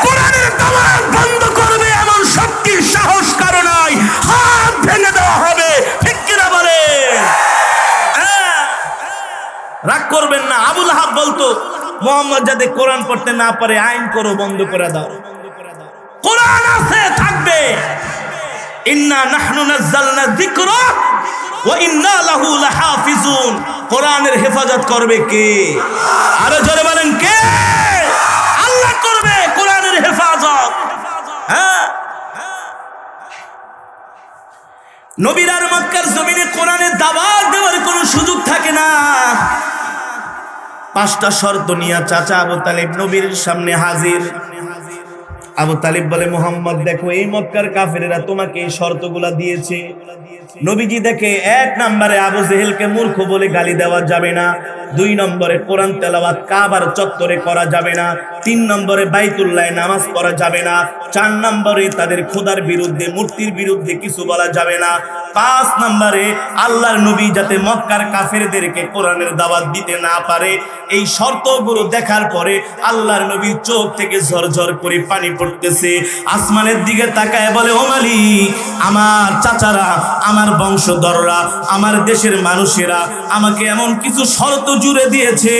কোরআনের দাওয়াত বন্ধ করবে এমন শক্তি সাহস কারো নাই, হাত ভেঙে দেওয়া হবে। ঠিক কিনা বলে? রাগ করবেন না। আবু লাহাব বলতো মুহাম্মদ যাতে কোরআন পড়তে না পারে আইন করো, বন্ধ করে দাও। কোরআন আছে, থাকবে। ইন্না নাহনু নাযালনা যিকরা ওয়া ইন্না লাহু লাহাফিজুন। কোরআনের হেফাজত করবে কে? আরো জোরে বলেন কে? আল্লাহ করবে কোরআনের হেফাজত। হ্যাঁ, নবীর আর মক্কার জমিনে কোরআনের দাওয়াত দেওয়ার কোনো সুযোগ থাকে না। 5টা শর্ত নিয়ে চাচা আবু তালিব নবীর সামনে হাজির। আবু তালিব বলে মুহাম্মদ দেখো এই মক্কার কাফেরেরা তোমাকে এই শর্তগুলা দিয়েছে। নবীজি দেখে 1 নম্বরে আবু জেহেলকে মূর্খ বলে গালি দেওয়া যাবে না। 2 নম্বরে কোরআন তেলাওয়াত কাবার চত্বরে করা যাবে না। 3 নম্বরে বাইতুল্লাহে নামাজ পড়া যাবে না। 4 নম্বরে তাদের খোদার বিরুদ্ধে, মূর্তির বিরুদ্ধে কিছু বলা যাবে না। 5 নম্বরে আল্লাহর নবী যাতে মক্কার কাফেরদেরকে কোরআনের দাওয়াত দিতে না পারে। এই শর্তগুলো দেখার পরে আল্লাহর নবীর চোখ থেকে ঝরঝর করে পানি পড়তে করতেছে, আসমানের দিকে তাকায় বলে, ও মালিক, আমার চাচারা, আমার বংশধররা, আমার দেশের মানুষেরা আমাকে এমন কিছু শর্ত জুড়ে দিয়েছে,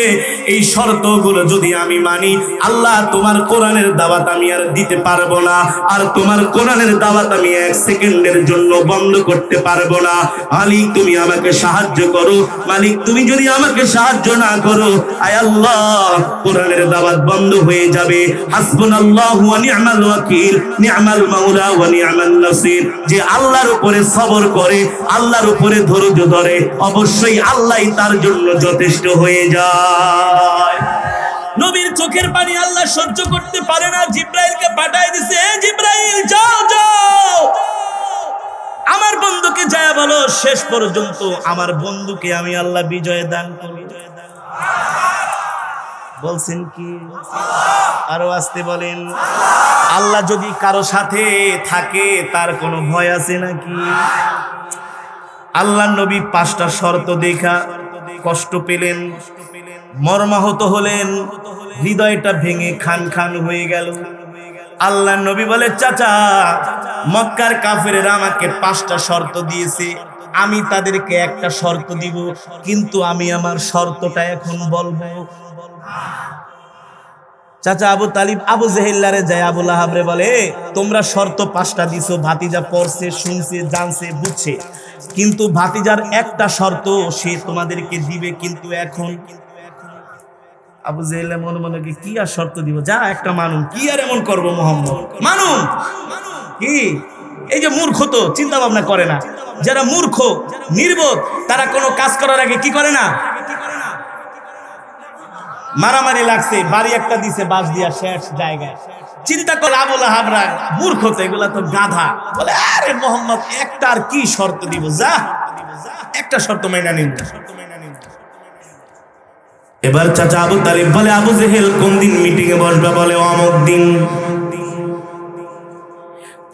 এই শর্তগুলো যদি আমি মানি, আল্লাহ তোমার কোরআনের দাওয়াত আমি আর দিতে পারবো না, আর তোমার কোরআনের দাওয়াত আমি এক সেকেন্ডের জন্য বন্ধ করতে পারবো না। মালিক তুমি আমাকে সাহায্য করো, মালিক তুমি যদি আমাকে সাহায্য না করো, আয় আল্লাহ কোরআনের দাওয়াত বন্ধ হয়ে যাবে। হাসবুনাল্লাহু ওয়া নি'মাল ওয়াকিল, নি'মাল মাওলা ওয়া নি'মান নাসির। যে আল্লাহর উপরে সবর করে, আল্লাহর উপরে ধৈর্য ধরে, অবশ্যই আল্লাহই তার জন্য যথেষ্ট হয়ে যায়। নবীর চোখের পানি আল্লাহ সহ্য করতে পারে না, জিব্রাইলকে পাঠায় দিছে, এ জিব্রাইল যাও যাও, আমার বন্ধুকে যায় বলো শেষ পর্যন্ত আমার বন্ধুকে আমি আল্লাহ বিজয় দান করি। বলছেন কি? আরো আসতে বলেন। আল্লাহ যদি কারো সাথে থাকে তার কোনো ভয় আছে নাকি? আল্লাহ নবী 5টা শর্ত দেখা কষ্ট পেলেন, মর্মাহত হলেন, হৃদয়টা ভেঙে খান খান হয়ে গেল। আল্লাহ নবী বলে, চাচা, মক্কার কাফেরেরা আমাকে 5টা শর্ত দিয়েছে, আমি তাদেরকে একটা শর্ত দিব, কিন্তু আমি আমার শর্তটা এখন বলবো। চাচা আবু তালিব আবু জেহেল্লারে যায় আবু লাহাবরে বলে, তোমরা শর্ত 5টা দিছো, ভাতিজা পড়ছে, শুনছে, জানছে, বুঝছে, কিন্তু ভাতিজার একটা শর্ত সে তোমাদেরকে দিবে, কিন্তু এখন। আবু জেহেল মনে মনে কি আর শর্ত দিব, যা একটা মানুন, কি আর এমন করবো মোহাম্মদ, মানুন কি? এই যে মূর্খ তো চিন্তা ভাবনা করে না, যারা মূর্খ নির্বোধ তারা কোনো কাজ করার আগে কি করে না, মারামারি লাগছে, বাড়ি একটা দিছে বাস দিয়া শেষ জায়গায়, চিন্তা করে আবু লাহাবরা মূর্খ তো, এগুলা তো গাধা, বলে আরে মোহাম্মদ একটা আর কি শর্ত দিব, যা একটা শর্ত মাইনা নিন। এবার চাচা আবু তালিব বলে, আবু জেহেল কোন দিন মিটিং এ বসবে? বলে অমুক দিন।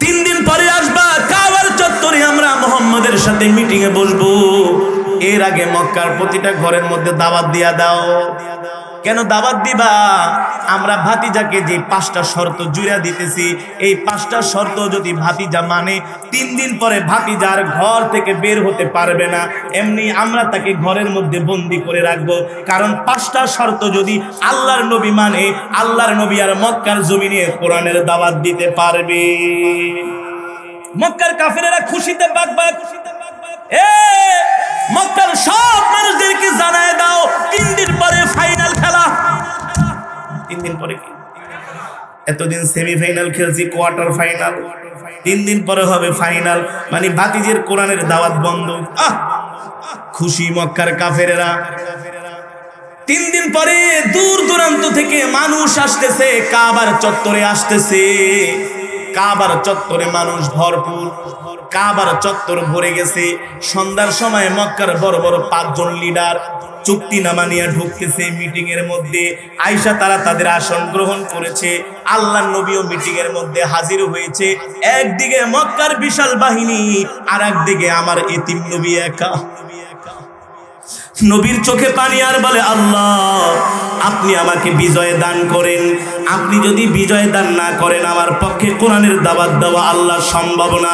3 দিন পরে আসবা, কাবার চত্বরে আমরা মুহাম্মাদের সাথে মিটিং এ বসবো। এর আগে মক্কার প্রতিটা ঘরের মধ্যে দাওয়াত দিয়া দাও। কেন দাওয়াত দিবা? আমরা ভাতিজাকে যে 5টা শর্ত জুড়া দিতেছি, এই 5টা শর্ত যদি ভাতিজা মানে, 3 দিন পরে ভাতিজার ঘর থেকে বের হতে পারবে না, এমনি আমরা তাকে ঘরের মধ্যে বন্দি করে রাখবো। কারণ 5টা শর্ত যদি আল্লাহর নবী মানে, আল্লাহর নবী আর মক্কার জমিনে কোরআনের দাওয়াত দিতে পারবে। মক্কার কাফেরেরা খুশিতে বাকবাক, এ মক্কার সব মানুষদেরকে জানায় দাও 3 দিন পরে ফাইনাল খেলা। 3 দিন পরে কি? এতদিন সেমিফাইনাল খেলছি, কোয়ার্টার ফাইনাল, 3 দিন পরে হবে ফাইনাল, মানে ভাতিজের কোরআনের দাওয়াত বন্ধ। খুশি মক্কার কাফেরেরা। 3 দিন পরে দূর দূরান্ত থেকে মানুষ আসতেছে, কাবার চত্বরে আসতেছে, কাবার চত্বরে মানুষ ভরপুর, কাবার চত্বর ভরে গেছে। সন্ধ্যার সময় মক্কার বড় বড় 5 জন লিডার চুক্তিনামা নিয়ে ঢুকতেছে মিটিং এর মধ্যে। আয়েশা তারা তাদের আসন গ্রহণ করেছে, আল্লাহর নবীও মিটিং এর মধ্যে হাজির হয়েছে। একদিকে মক্কার বিশাল বাহিনী, আর একদিকে আমার এতিম নবী একা। নবীর চোখে পানি আর বলে, আল্লাহ আপনি আমাকে বিজয় দান করেন, আপনি যদি বিজয় দান না করেন আমার পক্ষে কোরআনের দাওয়াত দেওয়া আল্লাহ সম্ভব না,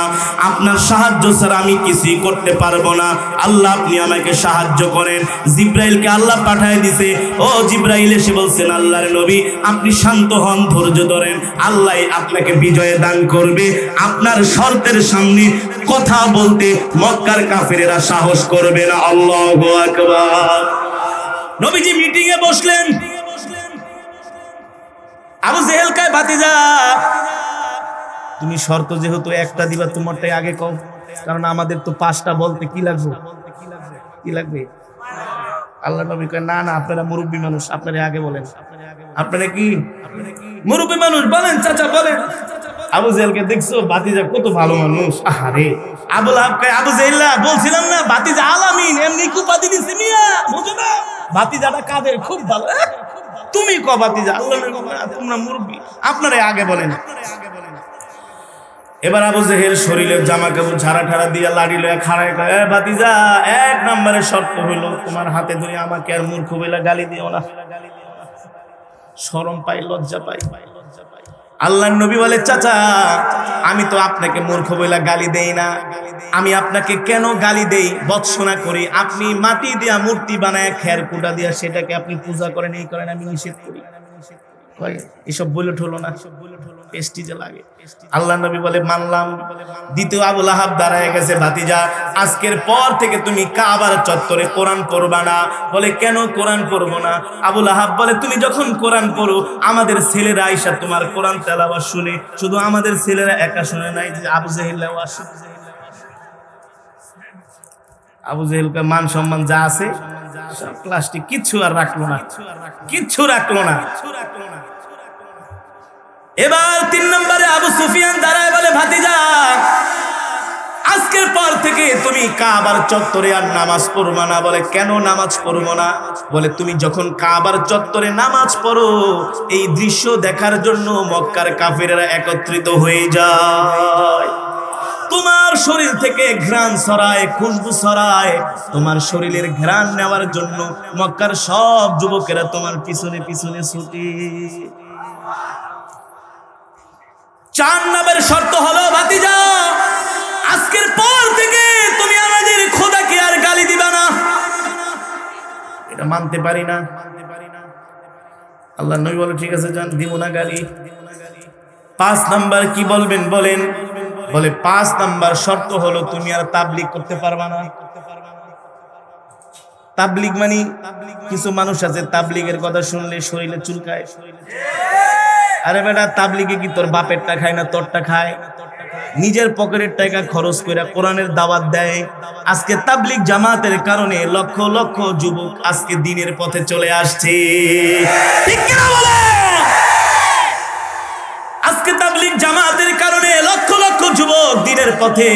আপনার সাহায্য ছাড়া আমি কিছুই করতে পারবো না, আল্লাহ আপনি আমাকে সাহায্য করেন। জিব্রাইলকে আল্লাহ পাঠায় দিছে। ও জিব্রাইল এসে বলছেন, আল্লাহর নবী আপনি শান্ত হন, ধৈর্য ধরেন, আল্লাহ আপনাকে বিজয় দান করবে। আপনার শর্তের সামনে কথা বলতে মক্কার কাফেরেরা সাহস করবে না। আল্লাহু আকবার। নবীজি মিটিং এ বসলেন। আবু জেহেল কয়, ভাতিজা তুমি শর্ত যেহেতু একটা দিবা, তোমারটাই আগে কও, কারণ আমাদের তো 5টা বলতে কি লাগবে, কি লাগবে? আল্লাহ নবী কয়, না না আপনারা মুরব্বী মানুষ, আপনারা আগে বলেন। আপনারা কি মুরব্বী মানুষ, বলেন চাচা বলেন। আবু জেহেলকে দেখছো, ভাতিজা কত ভালো মানুষ। আরে আবু লাহাব কয়, আবু জেহেল বলছিলাম না ভাতিজা আলামিন, এমনি উপাধি দিছে মিয়া, বুঝো না? ভাতিজাটা কাদের খুব ভালো। তুমি ক ভাতিজা, আল্লাহ তোমরা মুরব্বী, আপনারা আগে বলেন। এবার আবু জেহেল শরীরের জামা কাপড় ঝাড়া ঠাড়া দিয়ে লাড়ি লয়ে খাড়ায় কয়, ভাতিজা 1 নম্বরের শর্ত হইল তোমার হাতে ধরে আমাকে আর মূর্খ বলে গালি দিও না। শরম পাই, লজ্জা পাই। আল্লাহর নবী বলে, চাচা আমি তো আপনাকে মূর্খ বইলা গালি দেই না, আমি আপনাকে কেন গালি দেই বৎসনা করি, আপনি মাটি দিয়া মূর্তি বানায় খের কুটা দিয়া সেটাকে আপনি পূজা করেন, এই করেন, আমি নিষেধ করি। এসব বলে ঠলো না, পেস্টিজে লাগে। আল্লাহ নবী বলে, মানলাম। দ্বিতীয় আবু লাহাব দাঁড়ায় গেছে, ভাতিজা আজকের পর থেকে তুমি কাবার চত্বরে কোরআন পড়বা না। বলে, কেন কোরআন পড়বো না? আবু লাহাব বলে, তুমি যখন কোরআন পড়ো আমাদের ছেলেরা আইসা তোমার কোরআন তেলাওয়াত শুনে, শুধু আমাদের ছেলেরা একা শুনে নাই, যে আবু জেহেলও আসে। আবু জেহেলকে মান সম্মান যা আছে সব প্লাস্টিক, কিচ্ছু আর রাখলো না, কিচ্ছু রাখলো না। এবার 3 নম্বরে আবু সুফিয়ান দাঁড়ায় বলে, ভাতিজা আজকের পর থেকে তুমি কাবার চত্বরে আর নামাজ পড়বা না। বলে, কেন নামাজ পড়বো না? বলে, তুমি যখন কাবার চত্বরে নামাজ পড়ো এই দৃশ্য দেখার জন্য মক্কার কাফেররা একত্রিত হয়ে যায়, তোমার শরীর থেকে ঘ্রাণ ছড়ায়, খুশবু ছড়ায়, তোমার শরীরের ঘ্রাণ নেওয়ার জন্য মক্কার সব যুবকেরা তোমার পিছনে পিছনে ছুটে। 4 নম্বর শর্ত হলো, ভাতিজা আজকের পর থেকে তুমি আমাদের খোদাকে আর গালি দিবা না। এটা মানতে পারি না। আল্লাহ নবী বলে, ঠিক আছে যান, দিব না গালি। 5 নাম্বার কি বলবেন বলেন? বলে, 5 নাম্বার শর্ত হলো তুমি আর তাবলীগ করতে পারবা না। তাবলীগ মানে, কিছু মানুষ আছে তাবলীগের কথা শুনলে শরীরে চুলকায়। আরে বেটা, তাবলীগে কি তোর বাপেরটা খায় না তোরটা খায়? নিজের পকেটের টাকা খরচ করে কোরআনের দাওয়াত দেয়। আজকে তাবলীগ জামাতের কারণে লক্ষ লক্ষ যুবক আজকে দ্বীনের পথে চলে আসছে, ঠিক কি না বলে? আজকে তাবলীগ জামাতের কারণে লক্ষ লক্ষ যুবক দ্বীনের পথে।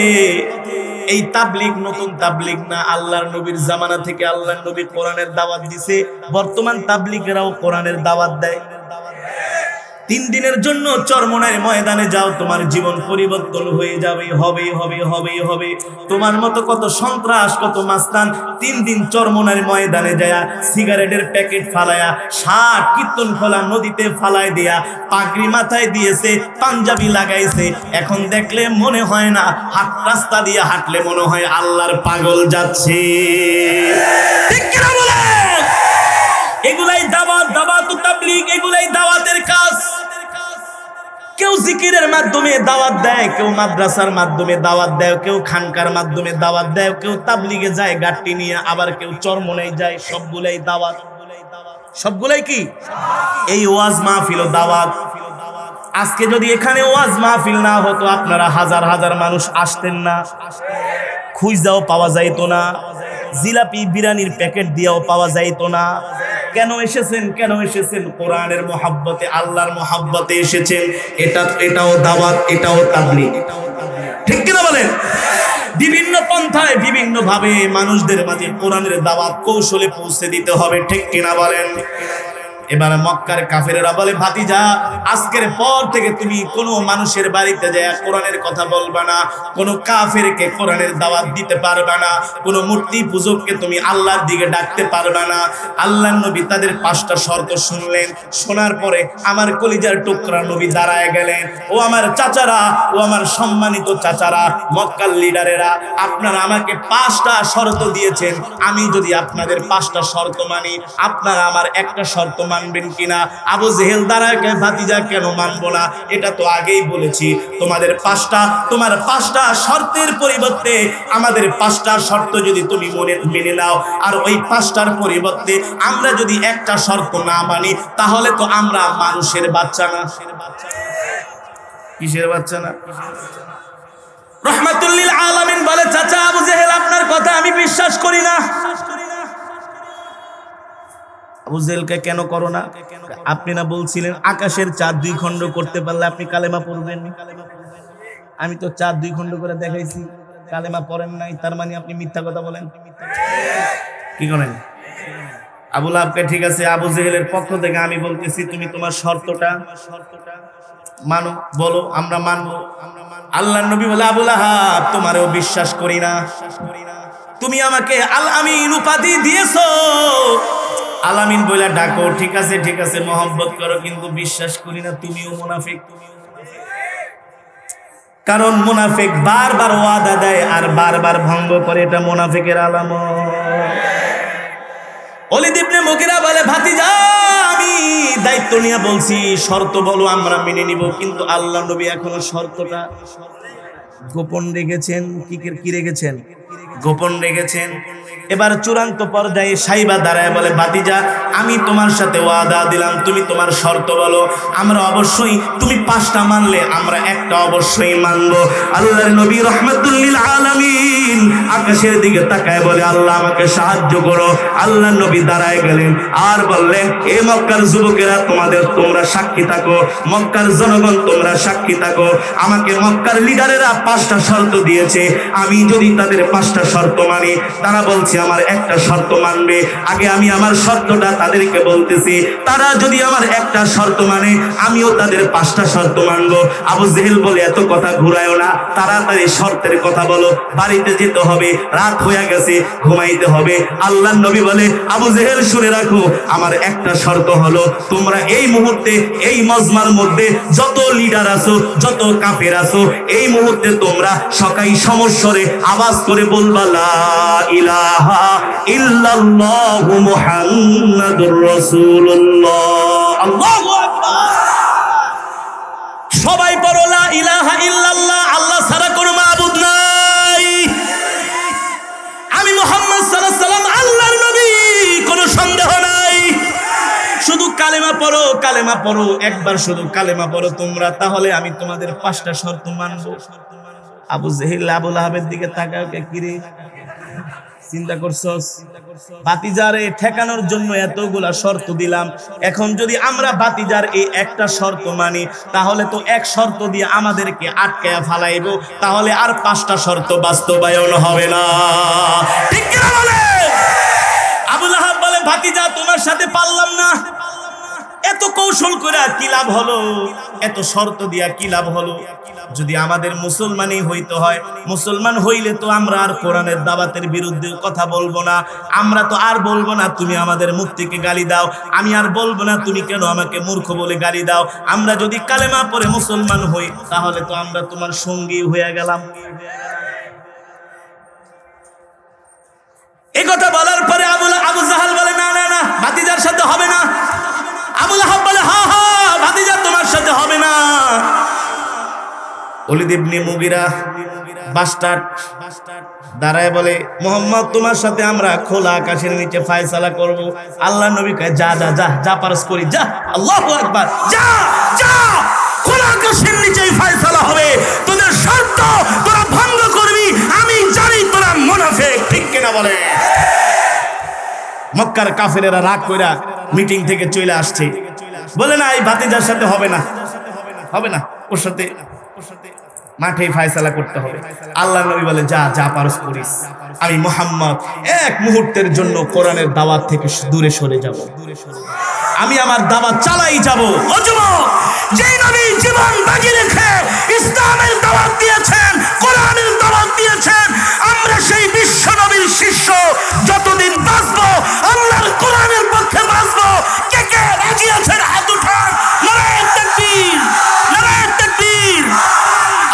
এই তাবলীগ নতুন তাবলীগ না, আল্লাহর নবীর জামানা থেকে আল্লাহর নবী কোরআনের দাওয়াত দিছে। বর্তমান তাবলীগেরাও কোরআনের দাওয়াত দেয়। 3 দিনের জন্য চরমনার ময়দানে যাও, তোমার জীবন পরিবর্তন হয়ে যাবে, হবে হবে হবে হবে। তোমার মতো কত সন্ত্রাস, কত মাস্তান 3 দিন চরমনার ময়দানে যায় সিগারেটের প্যাকেট ফালায়া, 60 কীর্তন খোলা নদীতে ফালায় দেয়া, পাগড়ি মাথায় দিয়েছে, পাঞ্জাবি লাগাইছে। এখন দেখলে মনে হয় না, হাত রাস্তা দিয়ে হাঁটলে মনে হয় আল্লাহর পাগল যাচ্ছে, ঠিক কি না বলে? এগুলাই দাওয়াত, দাওয়াত তাবলীগ, এগুলাই দাওয়াতের কাজ। কেউ জিকিরের মাধ্যমে দাওয়াত দেয়, কেউ মাদ্রাসার মাধ্যমে দাওয়াত দেয়, কেউ খানকার মাধ্যমে দাওয়াত দেয়, কেউ তাবলীগে যায় গাট্টি নিয়ে, আবার কেউ চরমনায় যায়। সবগুলাই দাওয়াত। সবগুলাই কি? এই ওয়াজ মাহফিল ও দাওয়াত। আজকে যদি এখানে ওয়াজ মাহফিল না হতো, আপনারা হাজার হাজার মানুষ আসতেন না, খুঁজেও পাওয়া যাইতো না, জিলাপি বিরিয়ানির প্যাকেট দিয়েও পাওয়া যাইতো না। কেন এসেছেন? কেন এসেছেন? কোরআনের মহব্বতে, আল্লাহর মহব্বতে এসেছেন। এটাও দাওয়াত, এটাও তাবলীগ, ঠিক কিনা বলেন? বিভিন্ন পন্থায় বিভিন্ন ভাবে মানুষদের মাঝে কোরআনের দাওয়াত কৌশলে পৌঁছে দিতে হবে, ঠিক কিনা বলেন? এবার মক্কার কাফেরেরা বলে, ভাতিজা আজকের পর থেকে তুমি কোনো মানুষের বাড়িতে যায় কোরআনের কথা বলবা না, কোনো কাফেরকে কোরআনের দাওয়াত দিতে পারবা না, কোনো মূর্তি পূজককে তুমি আল্লাহর দিকে ডাকতে পারবা না। আল্লাহর নবী তাদের 5টা শর্ত শুনলেন। শোনার পরে আমার কলিজার টুকরা নবী দাঁড়ায় গেলেন, ও আমার চাচারা, ও আমার সম্মানিত চাচারা, মক্কার লিডারেরা, আপনারা আমাকে 5টা শর্ত দিয়েছেন। আমি যদি আপনাদের 5টা শর্ত মানি, আপনারা আমার একটা শর্ত মানবেন কিনা? আবু জেহেল দাঁড়ায়, ভাতিজা কেন মানবো না? এটা তো আগেই বলেছি, তোমার 5টা শর্তের পরিবর্তে আমাদের 5টা শর্ত যদি তুমি মেনে নাও, আর ওই 5টার পরিবর্তে আমরা যদি একটা শর্ত না মানি, তাহলে তো আমরা মানুষের বাচ্চা না। কিসের বাচ্চা না? রহমাতুল লিল আলামিন বলে, চাচা আবু জেহেল আপনার কথা আমি বিশ্বাস করি না। আবু জেহেলকে কেন করো না? আপনি না বলছিলেন আকাশের চাঁদ 2 খণ্ড করতে পারলে আপনি কালেমা পড়বেন। আমি তো চাঁদ 2 খণ্ড করে দেখাইছি, কালেমা পড়েন নাই, তার মানে আপনি মিথ্যা কথা বলেন। কি করেন? আবু লাহাবকে, ঠিক আছে আবু জেহেলের পক্ষ থেকে আমি বলতেছি, তুমি তোমার শর্তটা মানো, বলো, আমরা মানবো। আল্লাহর নবী বলে, আবু লাহাব তোমারও বিশ্বাস করি না, তুমি আমাকে আল আমিন উপাধি দিয়েছো, আলামিন বইলা ডাকো, ঠিক আছে ঠিক আছে মহব্বত করো, কিন্তু বিশ্বাস করি না তুমিও মুনাফিক। কারণ মুনাফিক বারবার ওয়াদা দেয় আর বারবার ভঙ্গ করে, এটা মুনাফিকের আলামত। ওলীদ ইবনে মুগীরা বলে, ভাতিজা আমি দায়িত্ব নিয়ে বলছি, শর্ত বলো আমরা মেনে নিব, কিন্তু আল্লাহ নবী এখনো শর্তটা গোপন রেখেছেন। কি রেখেছেন? গোপন রেখেছেন। এবার চূড়ান্ত পর্যায়ে সাইবা দাঁড়ায় বলে, ভাতিজা আমি তোমার সাথে ওয়াদা দিলাম, তুমি তোমার শর্ত বলো। আমরা অবশ্যই, তুমি 5টা মানলে আমরা একটা অবশ্যই মানবো। আল্লাহর নবী রাহমাতুল লিল আলামিন আকাশের দিকে তাকায় বলে, আল্লাহ আমাকে সাহায্য করো। আল্লাহর নবী দাঁড়ায় গেলেন আর বললেন, এ মক্কার যুবকেরা তোমরা সাক্ষী থাকো, মক্কার জনগণ তোমরা সাক্ষী থাকো। আমাকে মক্কার লিডারেরা 5টা শর্ত দিয়েছে, আমি যদি তাদের 5টা শর্ত মানি, তারা বলছে আমার একটা শর্ত মানবে। আগে আমি আমার শর্তটা তাদেরকে বলতেছি, তারা যদি আমার একটা শর্ত মানে, আমিও তাদের 5টা শর্ত মানবো। আবু জেহেল বলে, এত কথা ঘুরায়ও না, তাড়াতাড়ি শর্তের কথা বলো, বাড়িতে যেতে হবে, রাত হয়ে গেছে, ঘুমাইতে হবে। আল্লাহর নবী বলে, আবু জেহেল শুনে রাখো, আমার একটা শর্ত হলো, তোমরা এই মুহূর্তে এই মজমার মধ্যে যত লিডার আছো, যত কাফের আছো, এই মুহূর্তে তোমরা সকাই সমস্বরে আওয়াজ করে বলবা, লা ইলাহা ইল্লাল্লাহু মুহাম্মাদুর রাসূলুল্লাহ। আল্লাহু আকবার। সবাই পড়ো, লা ইলাহা ইল্লাল্লাহ, আল্লাহ ছাড়া কোনো মাবুদ নাই, আমি মুহাম্মদ সাল্লাল্লাহু আলাইহি ওয়াসাল্লাম আল্লাহর নবী, কোনো সন্দেহ নাই। শুধু কালেমা পড়ো, কালেমা পড়ো, একবার শুধু কালেমা পড়ো তোমরা, তাহলে আমি তোমাদের 5টা শর্ত মানবো। আবু জেহেল আবু লাহাবের দিকে তাকাও, কি রে চিন্তা করছস? ভাতিজারে ঠেকানোর জন্য এতগুলা শর্ত দিলাম, এখন যদি আমরা ভাতিজার এই একটা শর্ত মানি, তাহলে তো এক শর্ত দিয়ে আমাদেরকে আটকায়া ফালাইবো, তাহলে আর 5টা শর্ত বাস্তবায়ন হবে না। ঠিক কি না বলে? আবু লাহাব বলে, ভাতিজা তোমার সাথে পারলাম না, এত কৌশল করে কি লাভ হলো, এত শর্ত দিয়া কি লাভ হলো? যদি আমাদের মুসলমানই হইতে হয়, মুসলমান হইলে তো আমরা আর কোরআনের দাওয়াতের বিরুদ্ধে কথা বলবো না, আমরা তো আর বলবো না তুমি আমাদের মুখ থেকে গালি দাও, আমি আর বলবো না তুমি কেন আমাকে মূর্খ বলে গালি দাও। আমরা যদি কালেমা পড়ে মুসলমান হই, তাহলে তো আমরা তোমার সঙ্গী হয়ে গেলাম। এই কথা বলার পরে আবু জাহাল বলে, না না না, ভাতিজার সাথে হবে না। আবু লাহাব বলে, হ্যাঁ হ্যাঁ ভাতিজা তোমার সাথে হবে না। ওলীদ ইবনে মুগীরা বাস্টার্ড দাঁড়ায় বলে, মুহাম্মদ তোমার সাথে আমরা খোলা আকাশের নিচে ফয়সালা করব। আল্লাহর নবী কয়, যা যা যা যা পারস করি, যা। আল্লাহু আকবার। যা যা, খোলা আকাশের নিচেই ফয়সালা হবে, তোদের শর্ত তোরা ভঙ্গ করবি, আমি জানি তোরা মুনাফিক। ঠিক কিনা বলে? মক্কার কাফেরেরা রাগ কইরা মিটিং থেকে চলে আসছে, বলে না এই ভাতিজার সাথে হবে না, হবে না, ওর সাথে মাঠে ফয়সালা করতে হবে। আল্লাহর নবী বলে, যা যা পারস করিস, আমি মুহাম্মদ এক মুহূর্তের জন্য কোরআনের দাওয়াত থেকে দূরে সরে যাব, আমি আমার দাওয়াত চালাই যাব। ও যুবক, যেই নবী জীবন বাজি রেখে ইসলামের দাওয়াত দিয়েছেন, কোরআনের দাওয়াত দিয়েছেন, আমরা সেই বিশ্ব নবীর শিষ্য, যতদিন বাঁচবো আল্লাহর কোরআনের পক্ষে বাঁচবো। কে কে রাজি আছেন হাত উঠান, নারায়ে তাকবীর, নারায়ে তাকবীর।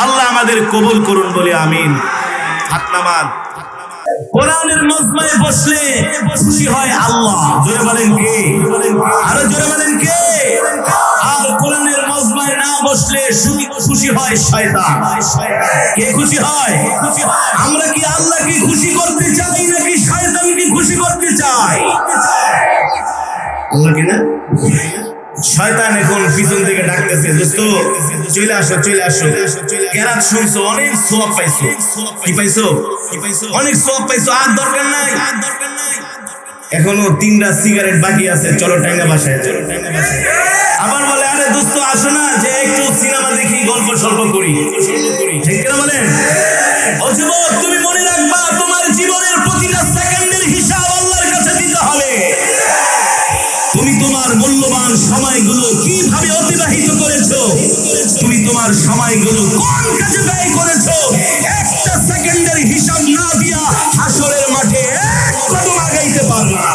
আল্লাহ আমাদের কবুল করুন বলে আমিন। হাত নামান। কোরআনের মজমায় বসলে খুশি হয় আল্লাহ, জোরে বলেন কে? আরো জোরে বলেন কে? আর কোরআনের মজমায় না বসলে খুশি হয় শয়তান। কে খুশি হয়? আমরা কি আল্লাহকে খুশি করতে চাই নাকি শয়তানকে খুশি করতে চাই? আল্লাহকে না, শয়তান এখন পিছন থেকে ডাকতেছে, দোস্ত চলে আসো, চলে আসো, কেরাত শুনছো, অনেক সওয়াব পাইছো। কি পাইছো? অনেক সওয়াব পাইছো, আর দরকার নাই। এখনো 3টা সিগারেট বাকি আছে, চলো টাঙ্গা বাসায়, চলো টাঙ্গা বাসায়। আবার বলে, আরে দোস্ত আসো না, যে একটু সিনেমা দেখি, গল্প সল্প করি। ঠিক কিনা বলেন? ও যুবক, তুমি মনে রাখবা, তোমার জীবনের প্রতিটা সেকেন্ডের হিসাব আল্লাহর কাছে দিতে হবে। তুমি তোমার মূল্যবান সময়গুলো কিভাবে অতিবাহিত করেছো, তুমি তোমার সময়গুলো কোন কাজে ব্যয় করেছো, একটা সেকেন্ডের হিসাব না দিয়া হাসরের মাঠে এক কদম আগাইতে পারবে না।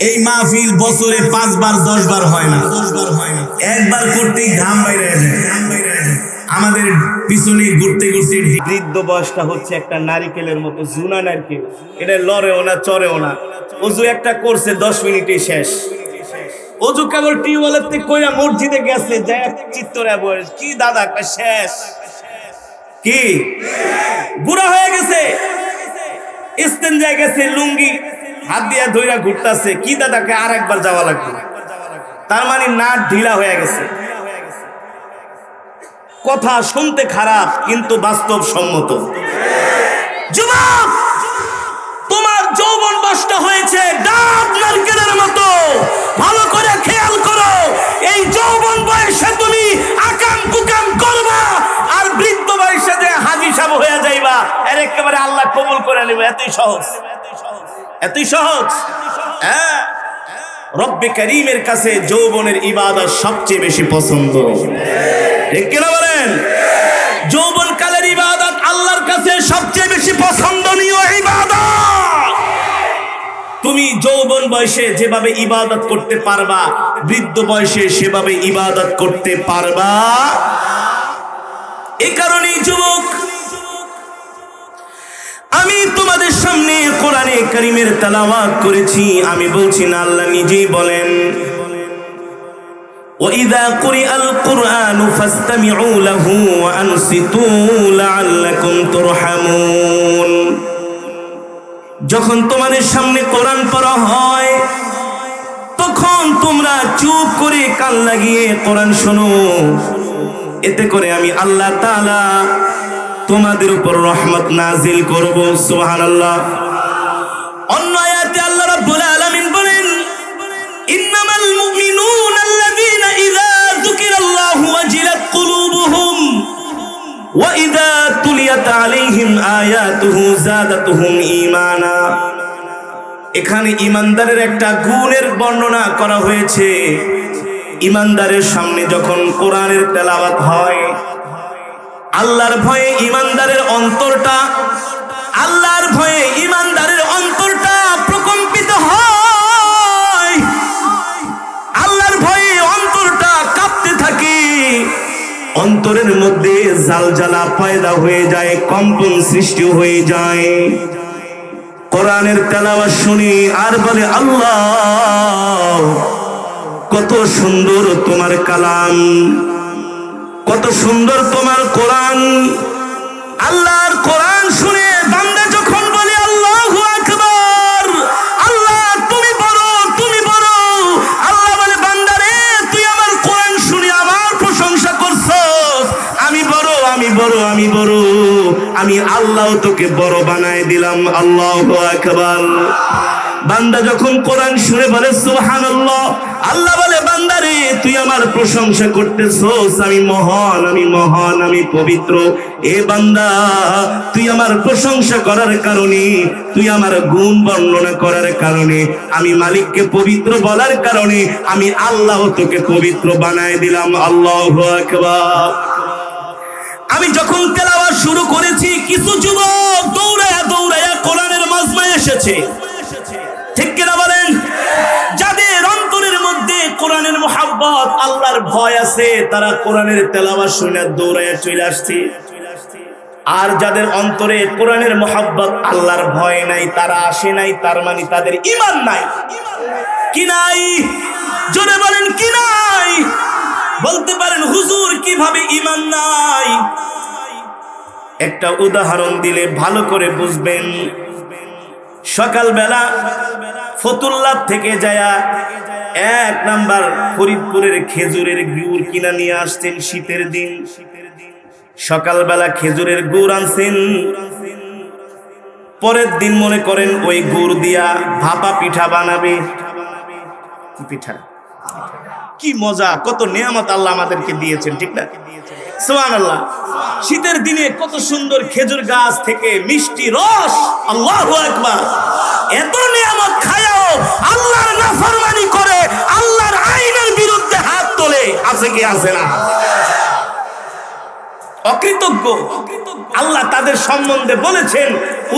এই মাহফিল বছরে 5 বার 10 বার হয় না, একবার করতেই ঘাম বাইরে যায়। আমাদের পিছনে ঘুরতে ঘুরতে বৃদ্ধ বয়সটা হচ্ছে একটা নারিকেলের মতো, জুনা নারকেল, এটা লড়েও না চড়েও না। অজু একটা করছে 10 মিনিটে শেষ। অজু কেবল টিউবওয়েলের থেকে কইরা মসজিদে গেছে, যায় চিত্তরা বয়স কি দাদা শেষ, কি বুড়া হয়ে গেছে, ইস্তেঞ্জায় গেছে, লুঙ্গি হাত দিয়া ধইরা ঘুরতাছে, কি দাদাকে আর একবার যাওয়া লাগবে। তার মানে নাট ঢিলা হয়ে গেছে। কথা শুনতে খারাপ কিন্তু বাস্তব সম্মত। যুবক, তোমার যৌবন নষ্ট হয়েছে ডাব নারকেলের মতো, ভালো করে খেয়াল করো। এই যৌবন বয়সে তুমি আকাম কুকাম করবা, আর বৃদ্ধ বয়সে যে হাজী সাহেব হয়ে যাইবা, এর একেবারে আল্লাহ কবুল করে নেবে। এতই সহজ, এতই সহজ। হ্যাঁ, রব্বে করিমের কাছে যৌবনের ইবাদত সবচেয়ে বেশি পছন্দ, ঠিক কিনা বলেন? যৌবন কালের ইবাদত আল্লাহর কাছে সবচেয়ে বেশি পছন্দনীয় ইবাদত। তুমি যৌবন বয়সে যেভাবে ইবাদত করতে পারবা, বৃদ্ধ বয়সে সেভাবে ইবাদত করতে পারবা। এই কারণেই যুবক, আমি তোমাদের সামনে কোরআনে কারীমের তেলাওয়াত করেছি। আমি বলছি না, আল্লাহ নিজেই বলেন, وَإِذَا قُرِئَ الْقُرْآنُ فَاسْتَمِعُوا لَهُ وَأَنصِتُوا لَعَلَّكُمْ تُرْحَمُونَ। যখন তোমাদের সামনে কোরআন পড়া হয়, তখন তোমরা চুপ করে কান লাগিয়ে কোরআন শোনো, এতে করে আমি আল্লাহ তাআলা তোমাদের উপর রহমত নাজিল করব। সুবহানাল্লাহ। অন্য আয়াতে আল্লাহ রাব্বুল আলামিন বলেন, ইন্নামাল মুমিনুনা আল্লাযীনা ইযা যুকিরাল্লাহু ওয়াজিলাত কুলুবুহুম ওয়া ইযা তুলিয়াত আলাইহিম আয়াতুহু যাদাতুহুম ঈমানা। এখানে ঈমানদারের একটা গুণের বর্ণনা করা হয়েছে। ঈমানদারের সামনে যখন কোরআনের তেলাওয়াত হয়, আল্লাহর ভয়ে ঈমানদারের অন্তরটা, আল্লাহর ভয়ে ঈমানদারের অন্তরটা প্রকম্পিত হয়, আল্লাহর ভয়ে অন্তরটা কাঁপতে থাকে, অন্তরের মধ্যে জালজালা পয়দা হয়ে যায়, কম্পন সৃষ্টি হয়ে যায়। কোরআনের তেলাওয়াত শুনি আর বলে, আল্লাহ কত সুন্দর তোমার কালাম, কত সুন্দর তোমার কোরআন। আল্লাহর কোরআন শুনে বান্দা যখন বলে আল্লাহু আকবার, আল্লাহ তুমি বড়, তুমি বড়, আল্লাহ বলে, বান্দা রে তুই আমার কোরআন শুনে আমার প্রশংসা করছস, আমি বড়, আমি বড়, আমি বড়, আমি আল্লাহ তোকে বড় বানায় দিলাম। আল্লাহু আকবার। বান্দা যখন কোরআন শুনে বলে সুবহানাল্লাহ, আল্লাহ বলে, বান্দা রে তুই আমার প্রশংসা করতেছস, আমি মহান, আমি মহান, আমি পবিত্র। এ বান্দা, তুই আমার প্রশংসা করার কারণে, তুই আমার গুণ বর্ণনা করার কারণে, আমি মালিককে পবিত্র বলার কারণে আমি আল্লাহ তোকে পবিত্র বানায় দিলাম। আল্লাহু আকবার। আমি যখন তেলাওয়াত শুরু করেছি, কিছু যুবক দৌড়ায়া দৌড়ায়া কোরআনের মাজমায় এসেছে, ঠিক কিনা বলেন? যাদের অন্তরের মধ্যে কোরআনের মুহাব্বত, আল্লাহর ভয় আছে, তারা কোরআনের তেলাওয়াত শুনে দৌড়ায়া চলে আসছে। আর যাদের অন্তরে কোরআনের মুহাব্বত, আল্লাহর ভয় নাই, তারা আসে নাই, তার মানে তাদের ঈমান নাই। কি নাই? জোরে বলেন, কি নাই? বলতে পারেন, হুজুর কিভাবে ঈমান নাই? একটা উদাহরণ দিলে ভালো করে বুঝবেন। সকালবেলা ফতুল্লাহ থেকে যায়া 1 নাম্বার ফরিদপুরের খেজুরের গুড় কিনা নিয়ে আসছেন শীতের দিন। সকালবেলা খেজুরের গুড় আনছেন, পরের দিন মনে করেন ওই গুড় দিয়া ভাপা পিঠা বানাবে। কি পিঠা? কি মজা, কত নিয়ামত আল্লাহ আমাদেরকে দিয়েছেন, ঠিক না? সুবহানাল্লাহ। শীতের দিনে কত সুন্দর খেজুর গাছ থেকে মিষ্টি রস, আল্লাহু আকবার। এত নিয়ামত খায়াও আল্লাহর নাফরমানি করে, আল্লাহর আইনের বিরুদ্ধে হাত তোলে, আছে কি আছে না? অকৃতজ্ঞ। আল্লাহ তাদের সম্বন্ধে বলেছেন,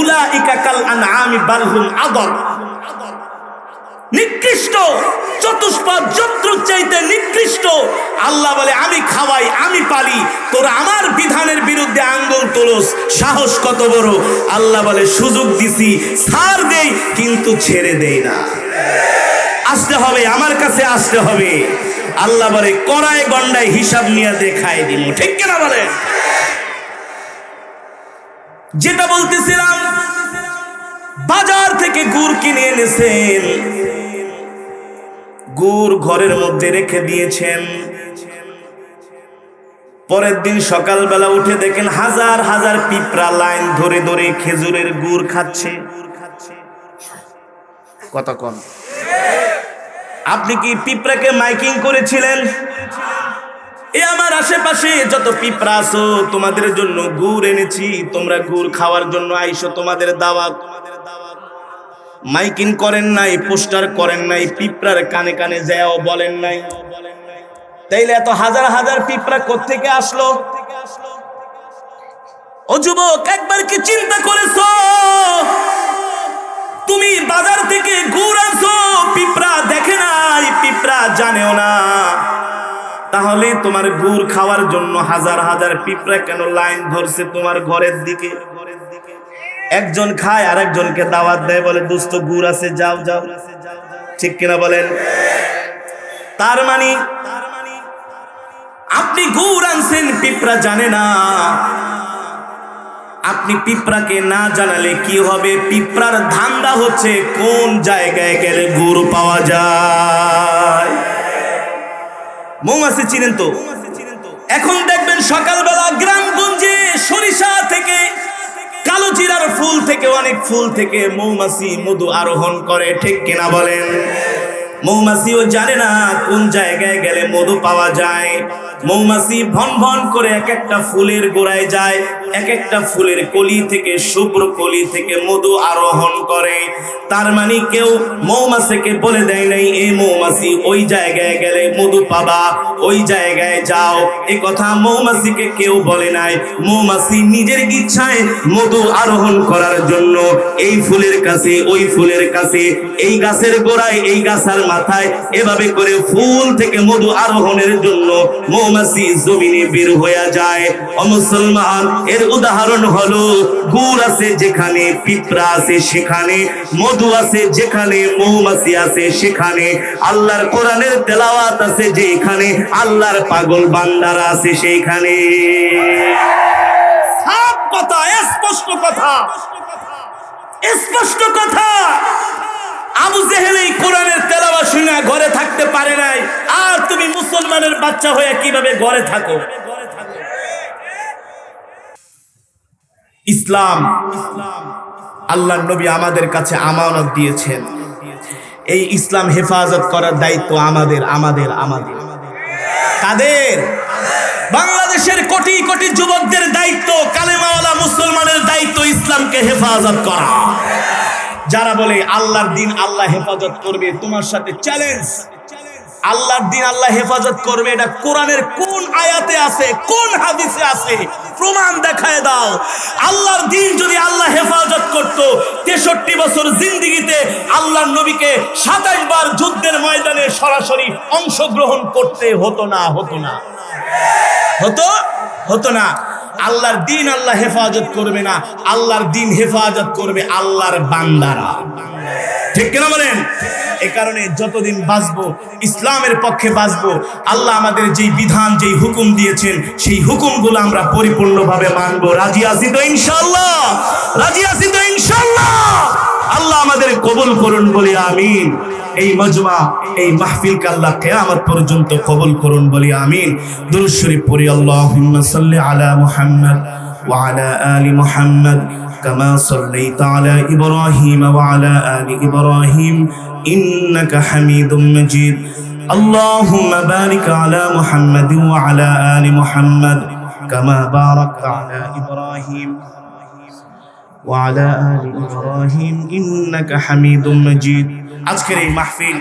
উলাইকা কাল আনআমি বাল হুম আদল। নিকৃষ্ট, চতুষ্পাদ জন্তুর চাইতে নিকৃষ্ট। আল্লাহ বলে আমি খাওয়াই, আমি পালি, তোরা আমার বিধানের বিরুদ্ধে আঙ্গুল তোলস, সাহস কত বড়। আল্লাহ বলে সুযোগ দিছি, ছাড় দেই, কিন্তু ছেড়ে দেই না। আসতে হবে, আমার কাছে আসতে হবে। আল্লাহ বলে কড়ায় গন্ডায় হিসাব নিয়ে দেখাই দিব, ঠিক কিনা বলে? যেটা বলতেছিলাম, বাজার থেকে গুড় কিনে এনেছেন, গুড় ঘরের মধ্যে রেখে দিয়েছেন। পরের দিন সকালবেলা উঠে দেখেন হাজার হাজার পিঁপড়া লাইন ধরে ধরে খেজুরের গুড় খাচ্ছে। কথা কন। আপনি কি পিঁপড়াকে মাইকিং করেছিলেন? আমার আশেপাশে যত পিঁপড়া আছো, তোমাদের জন্য গুড় এনেছি, তোমরা গুড় খাওয়ার জন্য আইসো, তোমাদের দাওয়াত। মাইকিং করেন নাই, পোস্টার করেন নাই, পিঁপড়ার কানে কানে যাও বলেন নাই। তাইলে এত হাজার হাজার পিঁপড়া কোত্থেকে আসলো? ও যুবক, একবার কি চিন্তা করেছো? তুমি বাজার থেকে গুড় আনছো, পিঁপড়া দেখে নাই, পিঁপড়া জানেও না, তাহলে তোমার গুড় খাওয়ার জন্য হাজার হাজার পিঁপড়া কেন লাইন ধরছে তোমার ঘরের দিকে? একজন খায় আর একজনকে দাওয়াত দেয়, বলে দোস্ত গুড় আছে, যাও যাও, ঠিক কিনা বলেন? তার মানে আপনি গুড় আনছেন, পিঁপড়া জানে না। আপনি পিঁপড়াকে না জানালে কি হবে? পিঁপড়ার ধান্দা হচ্ছে কোন জায়গায় গেলে গুড় পাওয়া যায়। মৌমাছি চিনেন তো? এখন দেখবেন সকালবেলা গ্রামগঞ্জে সরিষা থেকে, কালো জিরার ফুল থেকে, অনেক ফুল থেকে মৌমাছি মধু আরোহণ করে, ঠিক কিনা বলেন? মৌমাছিও জানে না কোন জায়গায় গেলে মধু পাওয়া যায়। মৌমাছি ভন ভন করে এক একটা ফুলের গোড়ায় যায়, এক একটা ফুলের কলি থেকে, শুভ্র কলি থেকে মধু আরোহণ করে। তার মানে কেউ মৌমাছিকে বলে দেয় নাই এই মৌমাছি ওই জায়গায় গেলে মধু পাবা, ওই জায়গায় যাও, এই কথা মৌমাছিকে কেউ বলে নাই। মৌমাছি নিজের ইচ্ছায় মধু আরোহণ করার জন্য এই ফুলের কাছে, ওই ফুলের কাছে, এই গাছের গোড়ায়, এই গাছের মাথায়, এভাবে করে ফুল থেকে মধু আরোহণের জন্য মৌমাছি জমিনে বের হয়ে যায়। ও মুসলমান, এর উদাহরণ হলো গুড় আছে যেখানে, পিঁপড়া আছে সেখানে, মধু আছে যেখানে, মৌমাছি আছে সেখানে, আল্লাহর কোরআনের তেলাওয়াত আছে যেখানে, আল্লাহর পাগল বান্দারা আছে সেইখানে। সব কথা, স্পষ্ট কথা, স্পষ্ট কথা। আবু জেহেল এই কোরআনের তেলাওয়াত শুনে ঘরে থাকতে পারে নাই, আর তুমি মুসলমানের বাচ্চা হয়ে কিভাবে ঘরে থাকো? ইসলাম, আল্লাহর নবী আমাদের কাছে আমানত দিয়েছেন। এই ইসলাম হেফাজত করার দায়িত্ব আমাদের, আমাদের, আমাদের। কাদের? বাংলাদেশের কোটি কোটি যুবকদের দায়িত্ব, কালেমাওয়ালা মুসলমানের দায়িত্ব ইসলামকে হেফাজত করা। যারা বলে আল্লাহর দিন আল্লাহ হেফাজত করবে, তোমার সাথে চ্যালেঞ্জ। আল্লাহর দিন আল্লাহ হেফাজত করবে, এটা কোরআনের কোন আয়াতে আছে, কোন হাদিসে আছে? প্রমাণ দেখায় দাও। আল্লাহর দিন যদি আল্লাহ হেফাজত করত, 63 বছর জিন্দেগিতে আল্লাহর নবীকে 27 বার যুদ্ধের ময়দানে সরাসরি অংশগ্রহণ করতে হতো না, হতো না, হতো না। আল্লাহর দিন আল্লাহ হেফাজত করবে না, আল্লাহর দিন হেফাজত করবে আল্লাহর বান্দারা, ঠিক কিনা বলেন? এ কারণে যতদিন বাঁচবো ইসলামের পক্ষে বাঁচবো। আল্লাহ আমাদের যেই বিধান, যেই হুকুম দিয়েছেন, সেই হুকুমগুলো আমরা পরিপূর্ণভাবে মানবো। রাজি আছি তো ইনশাআল্লাহ? রাজি আছি তো ইনশাআল্লাহ? আল্লাহ আমাদের কবুল করুন, বলি আমিন। এই মজমা, এই মাহফিলকে আল্লাহ কিয়ামত পর্যন্ত কবুল করুন, বলি আমিন। দুরূদ শরীফ পড়ি। আল্লাহুম্মা সাল্লি আলা মুহাম্মদ ওয়া আলা আলি মুহাম্মদ কামা সাল্লাইতা আলা ইব্রাহিম ওয়া আলা আলি ইব্রাহিম ইন্নাকা হামিদুম মাজিদ। আল্লাহুম্মা বারিক আলা মুহাম্মদ ওয়া আলা আলি মুহাম্মদ কামা বারাকতা আলা ইব্রাহিম ওয়া আলা আলি ইব্রাহিম ইন্নাকা হামিদুম মাজিদ। আজকের এই মাহফিল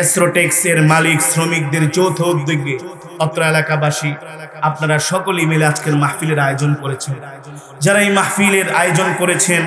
এসরোটেক্সের মালিক শ্রমিকদের যৌথ উদ্যোগে অত্র এলাকাবাসী আপনারা সকলেই মিলে আজকের মাহফিলের আয়োজন করেছেন। যারা এই মাহফিলের আয়োজন করেছেন